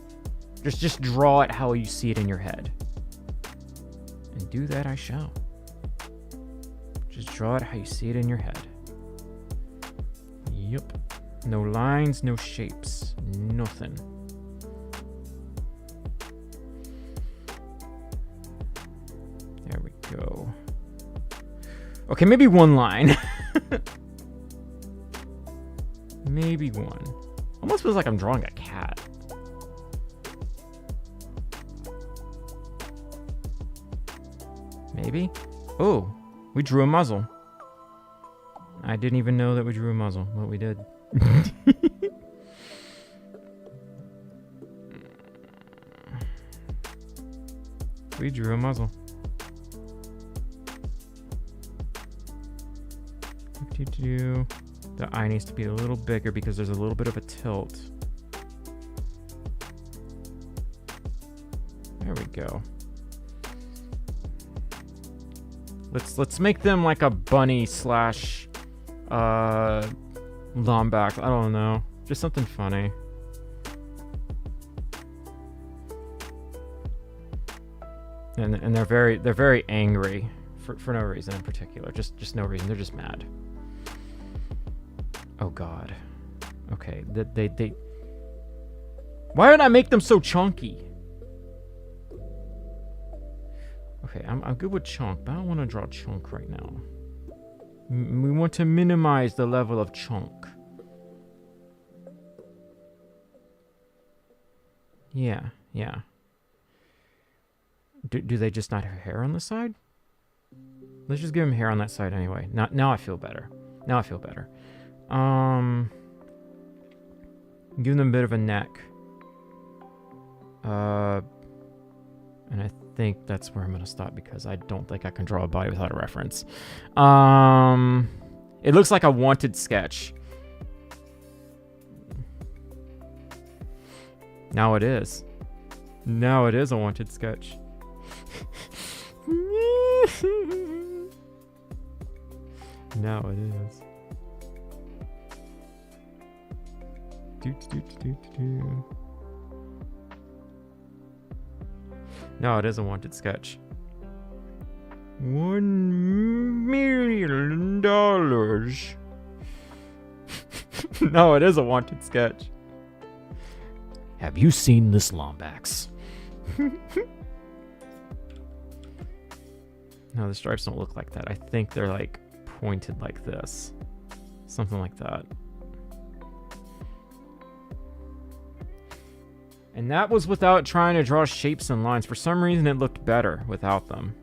Just draw it how you see it in your head. And do that I shall. Just draw it how you see it in your head. Yup. No lines, no shapes. Nothing. There we go. Okay, maybe one line. Maybe one. Almost feels like I'm drawing a cat. Maybe? Oh, we drew a muzzle. I didn't even know that we drew a muzzle, but we did. We drew a muzzle. The eye needs to be a little bigger because there's a little bit of a tilt. There we go. Let's make them like a bunny slash Lombax. I don't know. Just something funny. And they're very angry for no reason in particular. Just no reason. They're just mad. Oh God. Okay. They. Why did I make them so chunky? Okay, I'm good with chunk, but I don't want to draw chunk right now. We want to minimize the level of chunk. Yeah. Do they just not have hair on the side? Let's just give them hair on that side anyway. Now I feel better. Give them a bit of a neck. And I think that's where I'm going to stop because I don't think I can draw a body without a reference. It looks like a wanted sketch. Now it is. Now it is a wanted sketch. Now it is. No, it is a wanted sketch. $1 million. No, it is a wanted sketch. Have you seen this Lombax? No, the stripes don't look like that. I think they're like pointed like this. Something like that. And that was without trying to draw shapes and lines. For some reason, it looked better without them.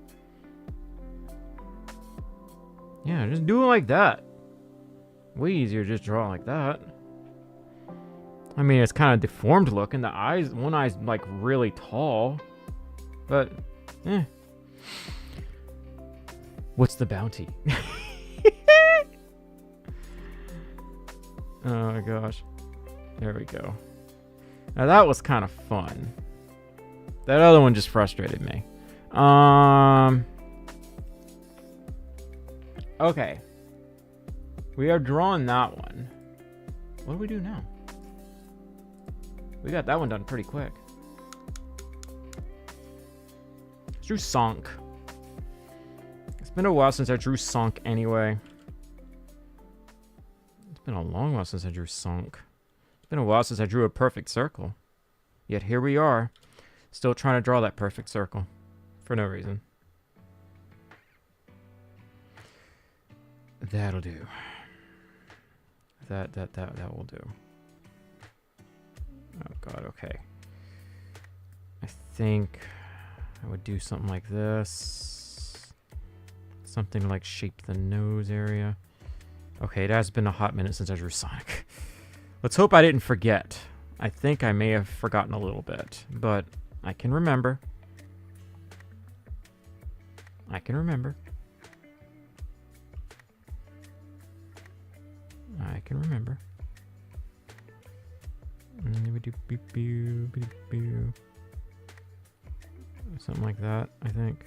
Yeah, just do it like that. Way easier to just draw like that. I mean, it's kind of deformed looking. The eyes, one eye's like really tall. But, eh. What's the bounty? Oh my gosh. There we go. Now that was kind of fun. That other one just frustrated me. Okay. We are drawing that one. What do we do now? We got that one done pretty quick. Let's drew Sonk. It's been a while since I drew Sonk anyway. It's been a long while since I drew Sonk. It's been a while since I drew a perfect circle. Yet here we are, still trying to draw that perfect circle. For no reason. That'll do. That will do. Oh god, okay. I think I would do something like this. Something like shape the nose area. Okay, it has been a hot minute since I drew Sonic. Let's hope I didn't forget. I think I may have forgotten a little bit, but I can remember. I can remember. I can remember. Something like that, I think.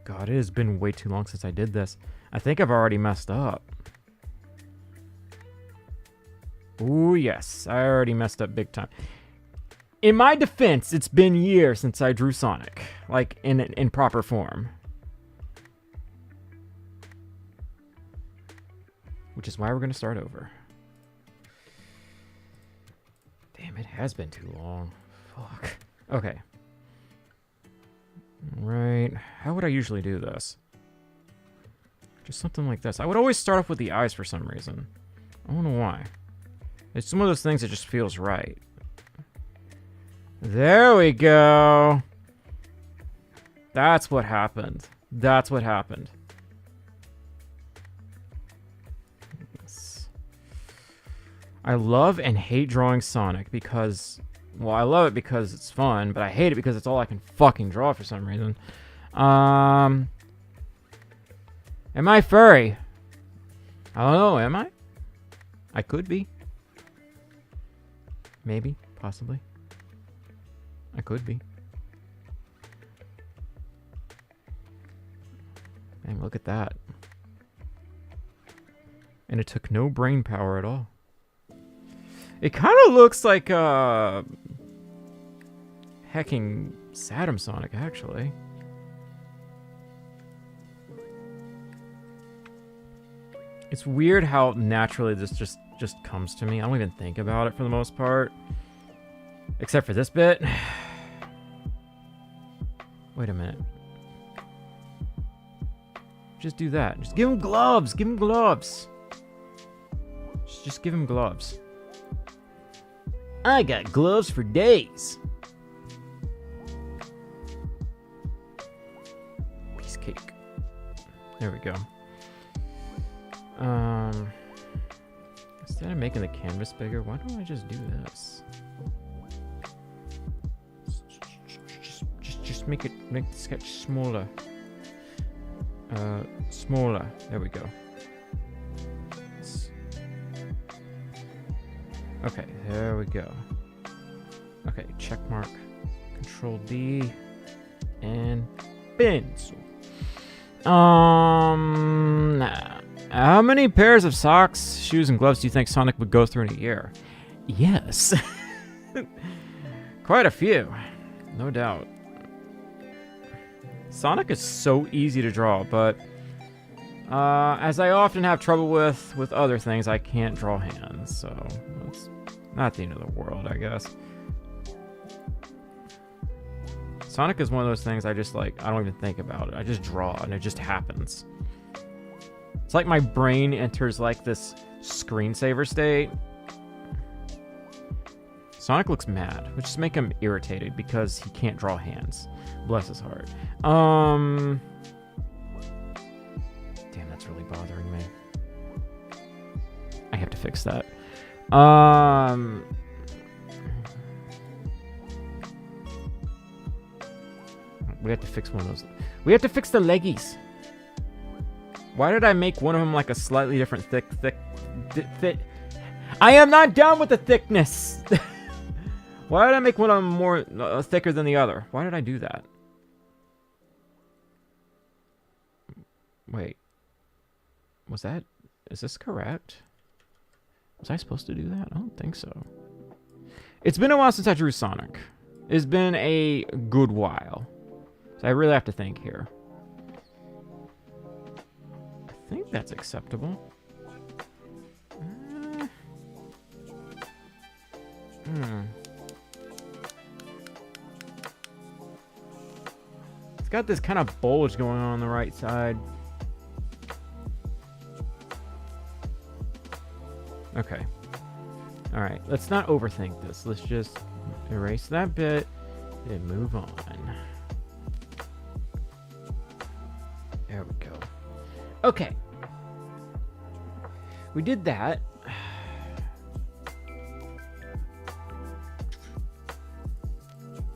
God, it has been way too long since I did this. I think I've already messed up. Ooh, yes. I already messed up big time. In my defense, it's been years since I drew Sonic. Like, in proper form. Which is why we're going to start over. Damn, it has been too long. Fuck. Okay. Right. How would I usually do this? Just something like this. I would always start off with the eyes for some reason. I don't know why. It's some of those things that just feels right. There we go. That's what happened. That's what happened. I love and hate drawing Sonic because, well, I love it because it's fun, but I hate it because it's all I can fucking draw for some reason. Am I furry? I don't know, am I? I could be. Maybe, possibly. I could be. Dang, look at that. And it took no brain power at all. It kind of looks like hecking Saturn Sonic, actually. It's weird how naturally this just comes to me. I don't even think about it for the most part. Except for this bit. Wait a minute. Just do that. Just give him gloves. Give him gloves. Just give him gloves. I got gloves for days. Piece of cake. There we go. Instead of making the canvas bigger, why don't I just do this? Just make the sketch smaller. Smaller. There we go. Okay, there we go. Okay, check mark. Control D. And pencil. How many pairs of socks, shoes, and gloves do you think Sonic would go through in a year? Yes. Quite a few. No doubt. Sonic is so easy to draw, but as I often have trouble with other things, I can't draw hands, so it's not the end of the world, I guess. Sonic is one of those things I just like, I don't even think about it. I just draw and it just happens. It's like my brain enters like this screensaver state. Sonic looks mad, which just make him irritated because he can't draw hands. Bless his heart. Damn, that's really bothering me. I have to fix that. We have to fix one of those. We have to fix the leggies. Why did I make one of them like a slightly different thick? I am not done with the thickness. Why did I make one of them more thicker than the other? Why did I do that? Wait. Is this correct? Was I supposed to do that? I don't think so. It's been a while since I drew Sonic. It's been a good while. So I really have to think here. I think that's acceptable. It's got this kind of bulge going on the right side. Okay. All right. Let's not overthink this. Let's just erase that bit and move on. There we go. Okay. We did that.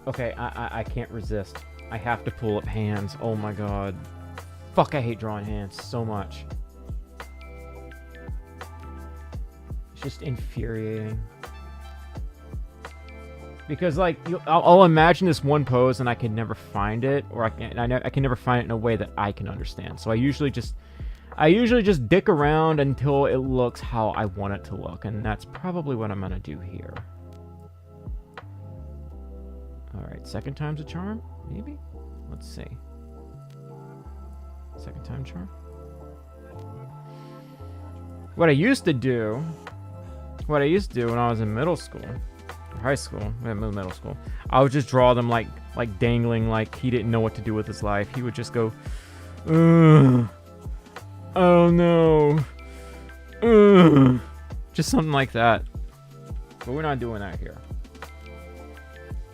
Okay, I can't resist. I have to pull up hands. Oh my god. Fuck, I hate drawing hands so much. It's just infuriating. Because, like, I'll imagine this one pose and I can never find it, or I can never find it in a way that I can understand. So I usually just dick around until it looks how I want it to look, and that's probably what I'm gonna do here. All right, second time's a charm, maybe. Let's see. Second time charm. What I used to do when I was in middle school. High school, middle school, I would just draw them like dangling, like he didn't know what to do with his life. He would just go, ugh. Oh no, ugh. Just something like that. But we're not doing that here.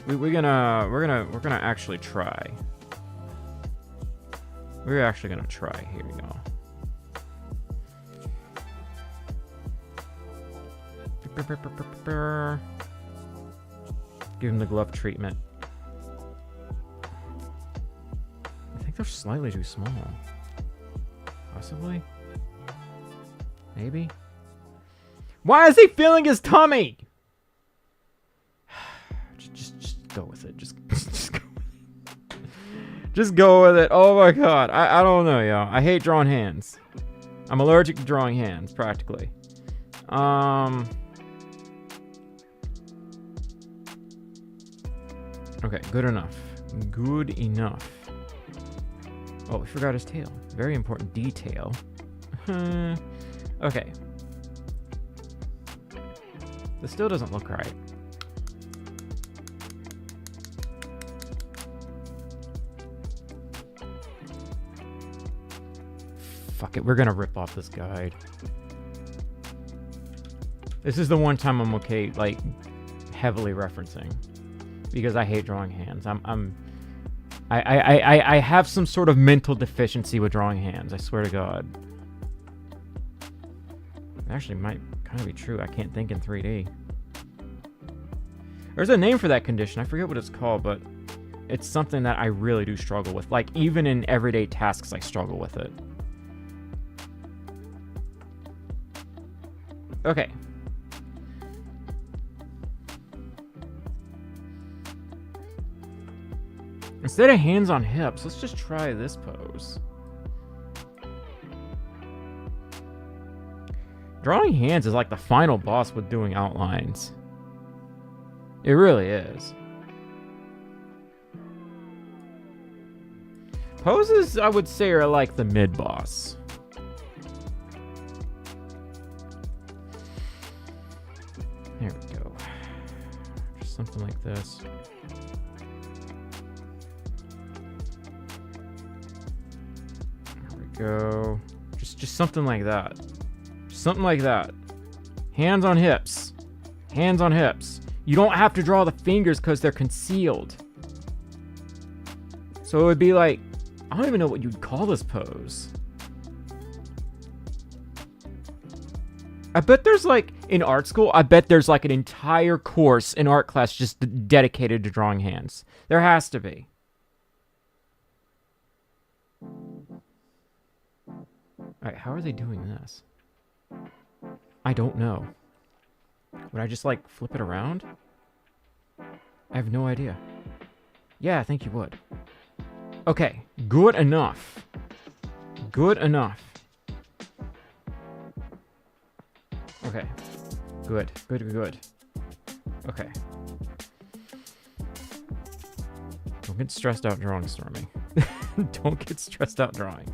We're gonna actually try. We're actually gonna try. Here we go. Give him the glove treatment. I think they're slightly too small. Possibly. Maybe. Why is he feeling his tummy? Just go with it. Just go with it. Just go with it. Oh my god. I don't know, y'all. I hate drawing hands. I'm allergic to drawing hands, practically. Okay, good enough. Good enough. Oh, we forgot his tail. Very important detail. Okay. This still doesn't look right. Fuck it, we're gonna rip off this guide. This is the one time I'm okay, like, heavily referencing. Because I hate drawing hands. I have some sort of mental deficiency with drawing hands. I swear to God. It actually might kind of be true. I can't think in 3D. There's a name for that condition. I forget what it's called, but it's something that I really do struggle with. Like, even in everyday tasks, I struggle with it. Okay. Instead of hands on hips, let's just try this pose. Drawing hands is like the final boss with doing outlines. It really is. Poses, I would say, are like the mid-boss. There we go. Just something like this. There we go. Just something like that. Something like that. Hands on hips. Hands on hips. You don't have to draw the fingers because they're concealed. So it would be like, I don't even know what you'd call this pose. I bet there's like, in art school, I bet there's like an entire course in art class just dedicated to drawing hands. There has to be. Alright, how are they doing this? I don't know. Would I just like flip it around? I have no idea. Yeah, I think you would. Okay, good enough. Good enough. Okay. Good. Good. Okay. Don't get stressed out drawing, Stormi. Don't get stressed out drawing.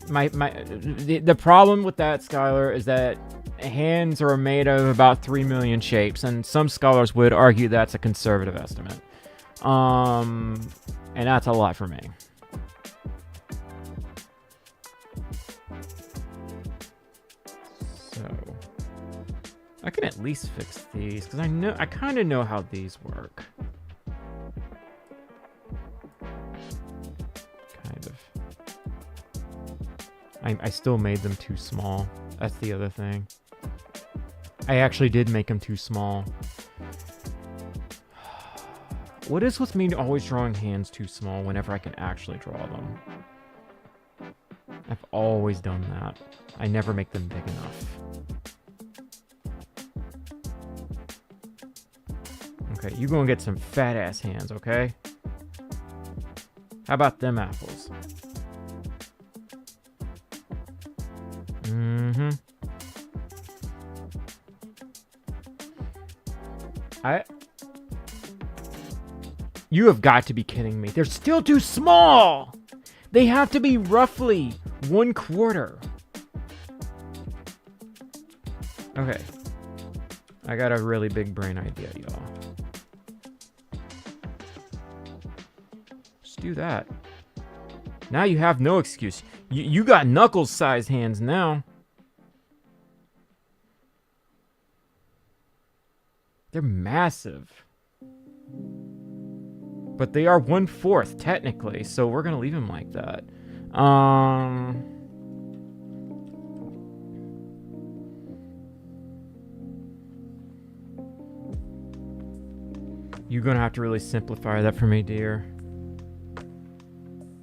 The problem with that, Skylar, is that hands are made of about 3 million shapes, and some scholars would argue that's a conservative estimate. And that's a lot for me. So I can at least fix these because I kind of know how these work. Kind of. I still made them too small. That's the other thing. I actually did make them too small. What is with me always drawing hands too small whenever I can actually draw them? I've always done that. I never make them big enough. Okay, you gonna get some fat ass hands, okay? How about them apples? Mm-hmm. You have got to be kidding me. They're still too small! They have to be roughly 1/4. Okay. I got a really big brain idea, y'all. Just do that. Now you have no excuse. You got knuckles-sized hands now. They're massive. But they are 1/4 technically, so we're gonna leave them like that. You're gonna have to really simplify that for me, dear.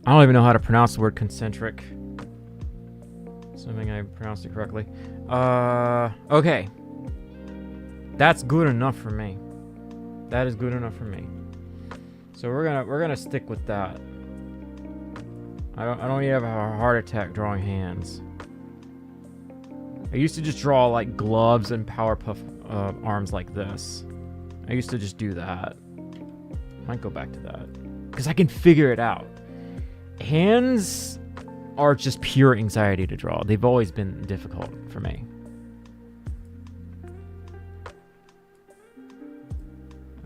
I don't even know how to pronounce the word concentric. Assuming I pronounced it correctly. Okay. That's good enough for me. That is good enough for me. So we're gonna stick with that. I don't even have a heart attack drawing hands. I used to just draw like gloves and Powerpuff arms like this. I used to just do that. Might go back to that because I can figure it out. Hands are just pure anxiety to draw. They've always been difficult for me.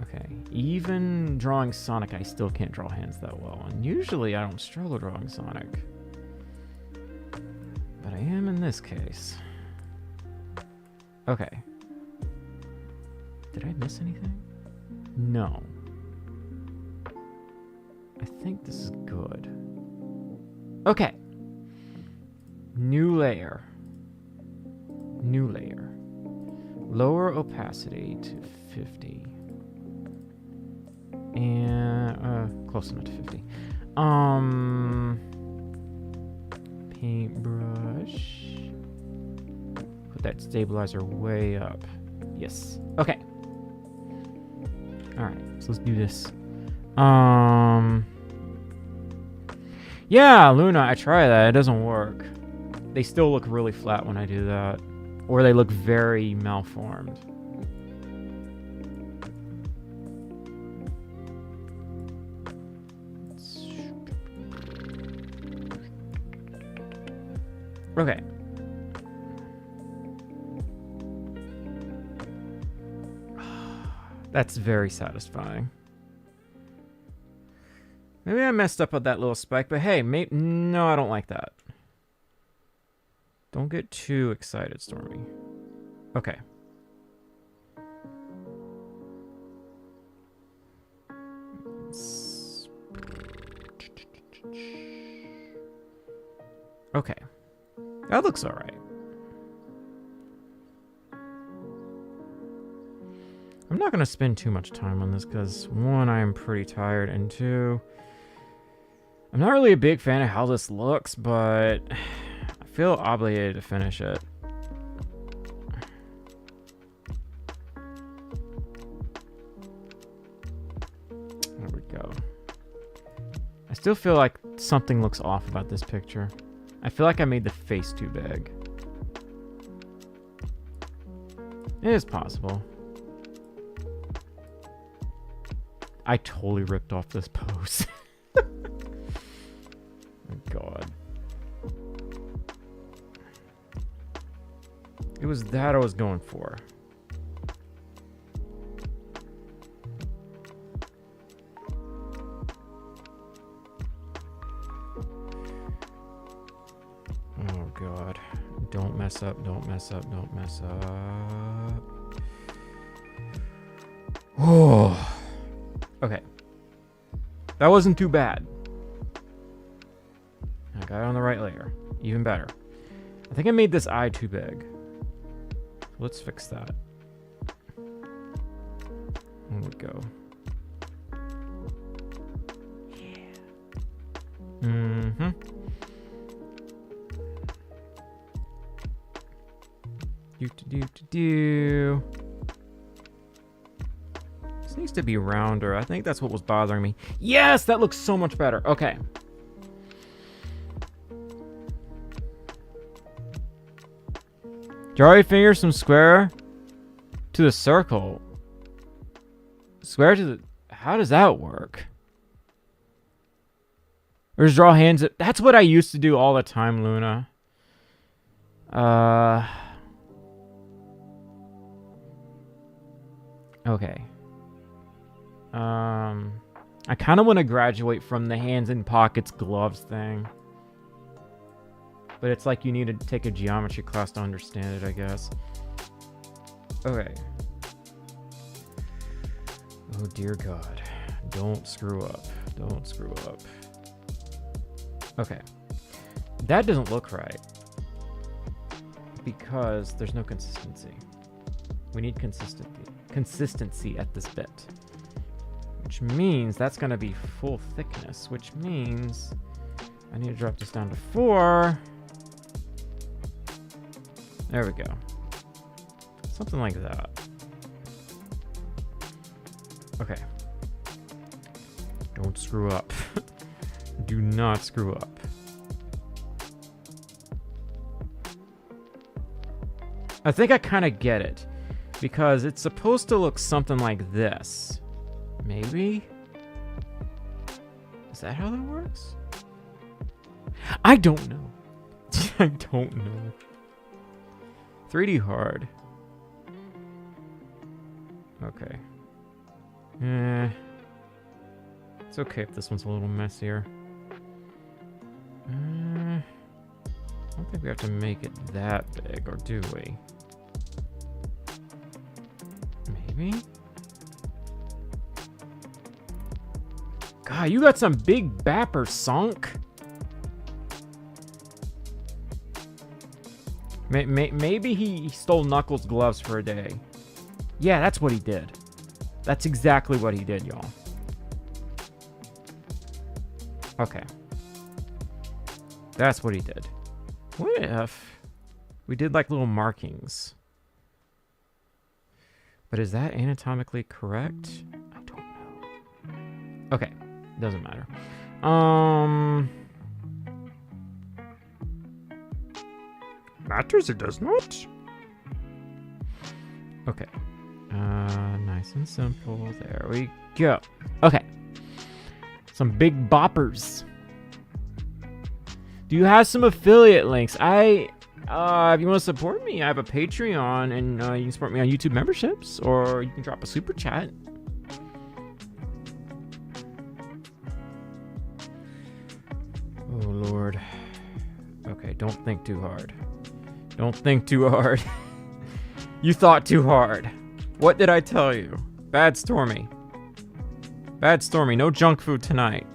Okay, even drawing Sonic, I still can't draw hands that well. And usually I don't struggle drawing Sonic. But I am in this case. Okay. Did I miss anything? No. I think this is good. Okay. New layer. New layer. Lower opacity to 50. And close enough to 50. Paintbrush. Put that stabilizer way up. Yes. Okay. Alright, so let's do this. Yeah, Luna, I try that. It doesn't work. They still look really flat when I do that. Or they look very malformed. Okay. That's very satisfying. Maybe I messed up with that little spike, but hey, no, I don't like that. Don't get too excited, Stormy. Okay. Okay. That looks all right. I'm not going to spend too much time on this because, one, I am pretty tired, and two, I'm not really a big fan of how this looks, but I feel obligated to finish it. There we go. I still feel like something looks off about this picture. I feel like I made the face too big. It is possible. I totally ripped off this pose. Oh God. It was that I was going for. Oh God. Don't mess up, don't mess up, don't mess up. Oh. Okay. That wasn't too bad. I got it on the right layer. Even better. I think I made this eye too big. Let's fix that. There we go. Yeah. Mm-hmm. Do. This needs to be rounder. I think that's what was bothering me. Yes, that looks so much better. Okay. Draw your finger from square to the circle. Square to the... How does that work? Or just draw hands... That's what I used to do all the time, Luna. Okay. I kind of want to graduate from the hands in pockets gloves thing. But it's like you need to take a geometry class to understand it, I guess. Okay. Oh dear God. Don't screw up. Don't screw up. Okay. That doesn't look right. Because there's no consistency. We need consistency at this bit. Which means that's going to be full thickness. Which means I need to drop this down to 4. There we go. Something like that. Okay. Don't screw up. Do not screw up. I think I kind of get it. Because it's supposed to look something like this. Maybe? Is that how that works? I don't know. I don't know. 3D hard. Okay. It's okay if this one's a little messier. I don't think we have to make it that big, or do we? Maybe? God, you got some big bapper, Sunk. Maybe he stole Knuckles' gloves for a day. Yeah, that's what he did. That's exactly what he did, y'all. Okay. That's what he did. What if we did like little markings? But is that anatomically correct? I don't Okay, doesn't matter. Matters it does not. Okay. Nice and simple. There we go. Okay. Some big boppers. Do you have some affiliate links? If you want to support me, I have a Patreon, and you can support me on YouTube memberships, or you can drop a super chat. Oh, Lord. Okay, don't think too hard. Don't think too hard. You thought too hard. What did I tell you? Bad Stormi. Bad Stormi. No junk food tonight.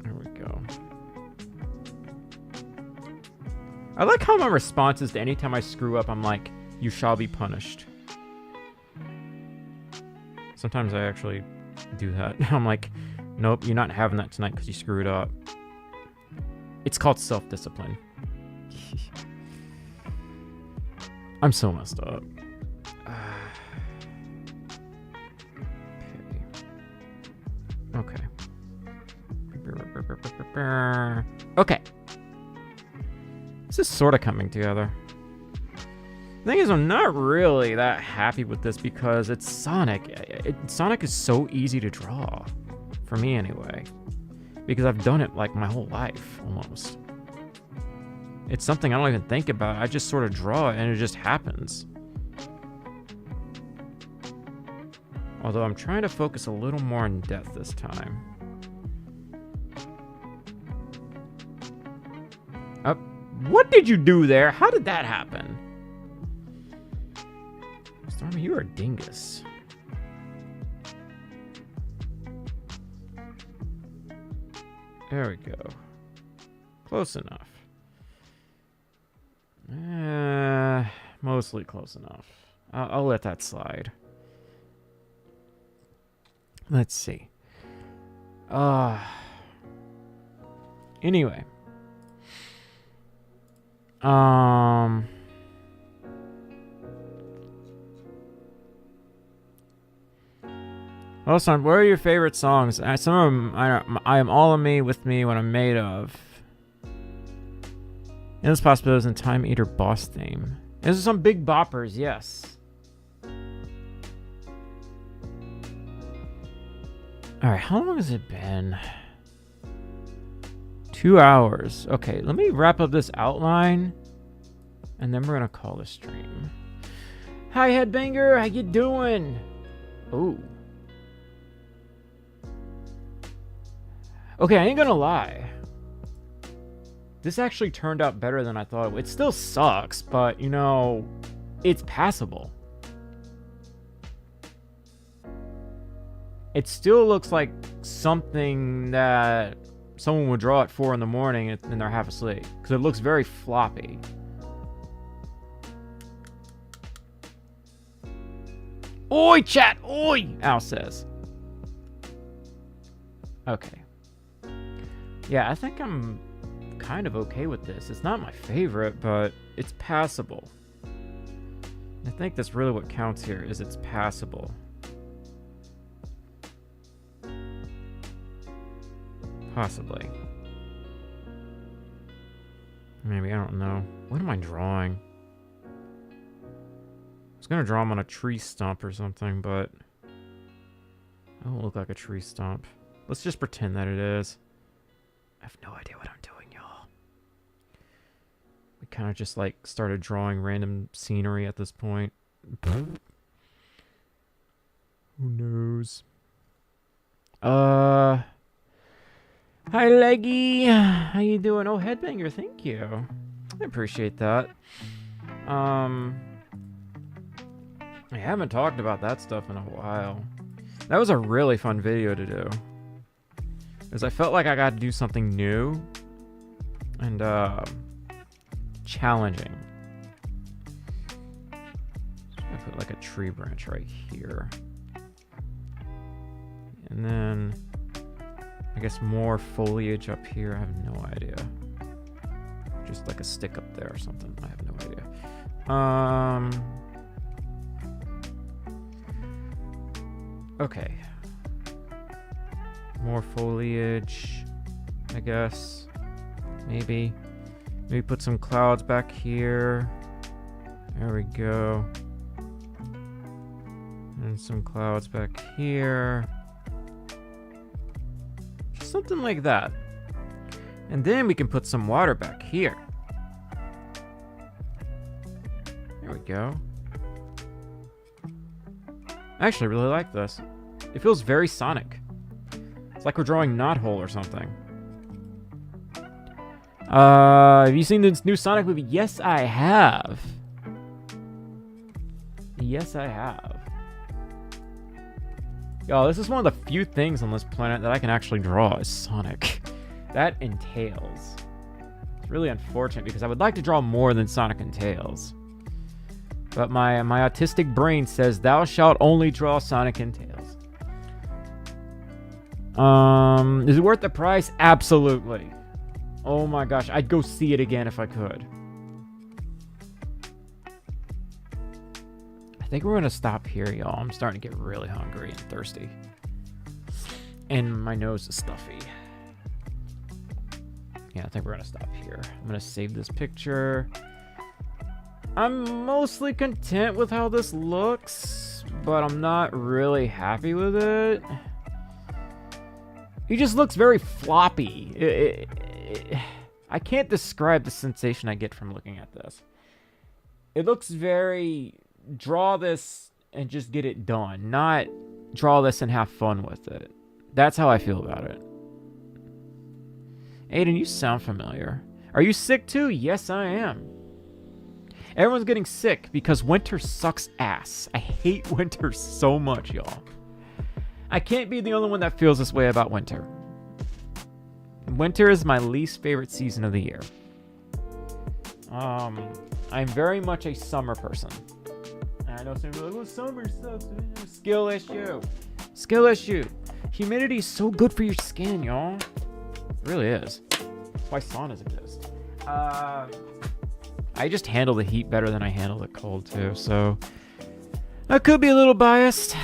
There we go. I like how my response is to anytime I screw up, I'm like, you shall be punished. Sometimes I actually do that. I'm like, nope, you're not having that tonight because you screwed up. It's called self-discipline. I'm so messed up. Okay. Okay. This is sort of coming together. The thing is, I'm not really that happy with this because it's Sonic. Sonic is so easy to draw. For me, anyway. Because I've done it, like, my whole life, almost. It's something I don't even think about. I just sort of draw it, and it just happens. Although I'm trying to focus a little more on depth this time. What did you do there? How did that happen? Stormi, you are a dingus. There we go. Close enough. Mostly close enough. I'll let that slide. Let's see. Anyway. Well, son, what are your favorite songs? Some of them, I am all of me, with me, what I'm made of. Endless Possibilities and Time Eater boss theme. These are some big boppers, yes. Alright, how long has it been? 2 hours. Okay, let me wrap up this outline, and then we're gonna call the stream. Hi, Headbanger, how you doing? Ooh. Okay, I ain't gonna lie. This actually turned out better than I thought it would. It still sucks, but, you know, it's passable. It still looks like something that someone would draw at 4 in the morning and they're half asleep. Because it looks very floppy. Oi, chat! Oi! Al says. Okay. Yeah, I think I'm kind of okay with this. It's not my favorite, but it's passable. I think that's really what counts here, is it's passable. Possibly. Maybe, I don't know. What am I drawing? I was gonna draw him on a tree stump or something, but it don't look like a tree stump. Let's just pretend that it is. I have no idea what I'm doing, y'all. We kind of just like started drawing random scenery at this point. Who knows? Hi, Leggy. How you doing? Oh, Headbanger, thank you. I appreciate that. I haven't talked about that stuff in a while. That was a really fun video to do. Because I felt like I got to do something new and challenging. So I put like a tree branch right here. And then I guess more foliage up here. I have no idea. Just like a stick up there or something. I have no idea. Okay. More foliage, I guess. Maybe put some clouds back here. There we go. And some clouds back here. Just something like that. And then we can put some water back here. There we go. I actually really like this. It feels very Sonic. It's like we're drawing Knothole or something. Have you seen this new Sonic movie? Yes, I have. Yes, I have. Yo, this is one of the few things on this planet that I can actually draw is Sonic. That and Tails. It's really unfortunate because I would like to draw more than Sonic and Tails. But my autistic brain says thou shalt only draw Sonic and Tails. Is it worth the price? Absolutely. Oh my gosh, I'd go see it again if I could. I think we're gonna stop here, y'all. I'm starting to get really hungry and thirsty. And my nose is stuffy. Yeah, I think we're gonna stop here. I'm gonna save this picture. I'm mostly content with how this looks, but I'm not really happy with it. He just looks very floppy. I can't describe the sensation I get from looking at this. It looks very draw this and just get it done, not draw this and have fun with it. That's how I feel about it. Aiden, you sound familiar. Are you sick too? Yes, I am. Everyone's getting sick because winter sucks ass. I hate winter so much, y'all. I can't be the only one that feels this way about winter. Winter is my least favorite season of the year. I'm very much a summer person. And I know some people are like, well, summer sucks. Skill issue. Skill issue. Humidity is so good for your skin, y'all. It really is. That's why saunas exist. I just handle the heat better than I handle the cold too, so I could be a little biased.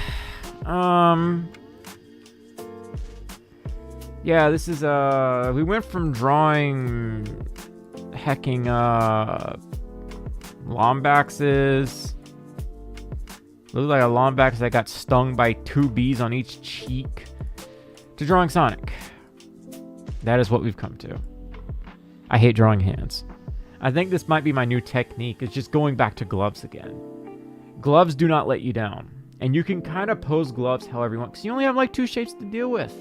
Yeah, this is we went from drawing hecking Lombaxes. Looks like a Lombax that got stung by 2 bees on each cheek to drawing Sonic. That is what we've come to. I hate drawing hands. I think this might be my new technique. It's just going back to gloves again. Gloves do not let you down. And you can kind of pose gloves however you want, because you only have like 2 shapes to deal with.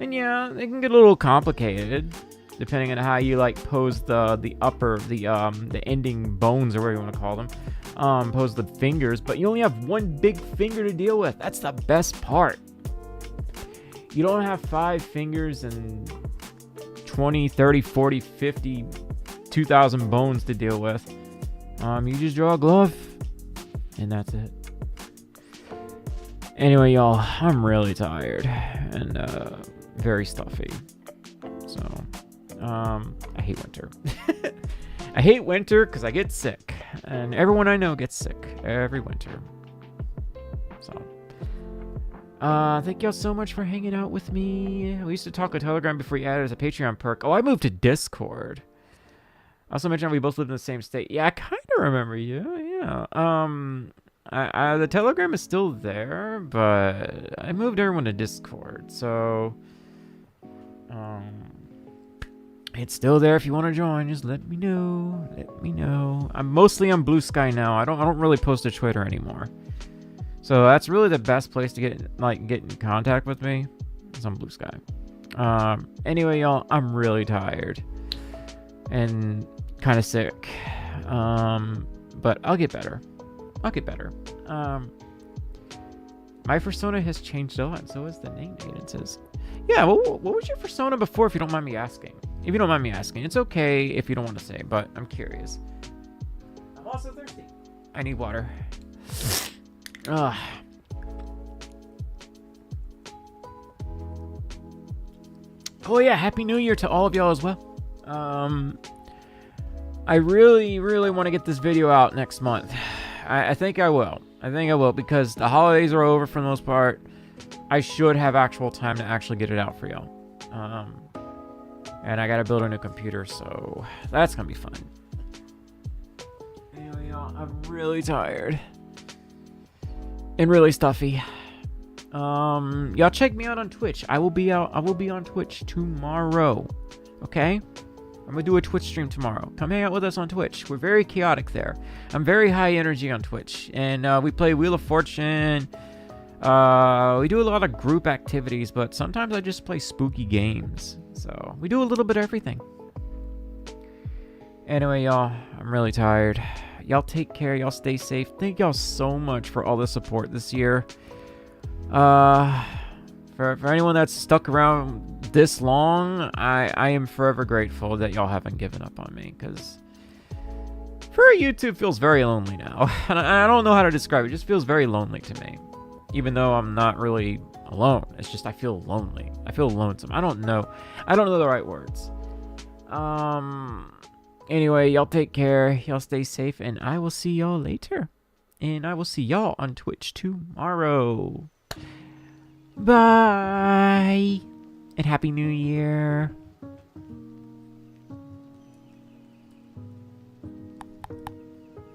And yeah, they can get a little complicated, depending on how you like pose the ending bones, or whatever you want to call them. Pose the fingers, but you only have 1 big finger to deal with. That's the best part. You don't have 5 fingers and 20, 30, 40, 50, 2,000 bones to deal with. You just draw a glove, and that's it. Anyway, y'all, I'm really tired and very stuffy. So, I hate winter. I hate winter because I get sick, and everyone I know gets sick every winter. So, thank y'all so much for hanging out with me. We used to talk on Telegram before you added as a Patreon perk. Oh, I moved to Discord. I also mentioned we both lived in the same state. Yeah, I kind of remember you. Yeah. The Telegram is still there, but I moved everyone to Discord, so it's still there. If you want to join, just let me know. Let me know. I'm mostly on Blue Sky now. I don't really post to Twitter anymore, so that's really the best place to get in contact with me. Is on Blue Sky. Anyway, y'all, I'm really tired and kind of sick, but I'll get better. My persona has changed a lot, so is the name Aiden says. Yeah, what was your persona before, if you don't mind me asking? If you don't mind me asking. It's okay if you don't want to say, but I'm curious. I'm also thirsty. I need water. Ugh. Oh yeah, Happy New Year to all of y'all as well. I really want to get this video out next month. I think I will. I think I will because the holidays are over for the most part. I should have actual time to actually get it out for y'all. And I gotta build a new computer, so that's gonna be fun. Anyway, y'all, I'm really tired. And really stuffy. Y'all check me out on Twitch. I will be on Twitch tomorrow. Okay? I'm gonna do a Twitch stream tomorrow. Come hang out with us on Twitch. We're very chaotic there. I'm very high energy on Twitch. And we play Wheel of Fortune. We do a lot of group activities, but sometimes I just play spooky games. So we do a little bit of everything. Anyway, y'all, I'm really tired. Y'all take care. Y'all stay safe. Thank y'all so much for all the support this year. For anyone that's stuck around this long, I am forever grateful that y'all haven't given up on me, because for YouTube feels very lonely now. And I don't know how to describe it. It just feels very lonely to me. Even though I'm not really alone. It's just I feel lonely. I feel lonesome. I don't know the right words. Anyway, y'all take care. Y'all stay safe, and I will see y'all later. And I will see y'all on Twitch tomorrow. Bye. And Happy New Year.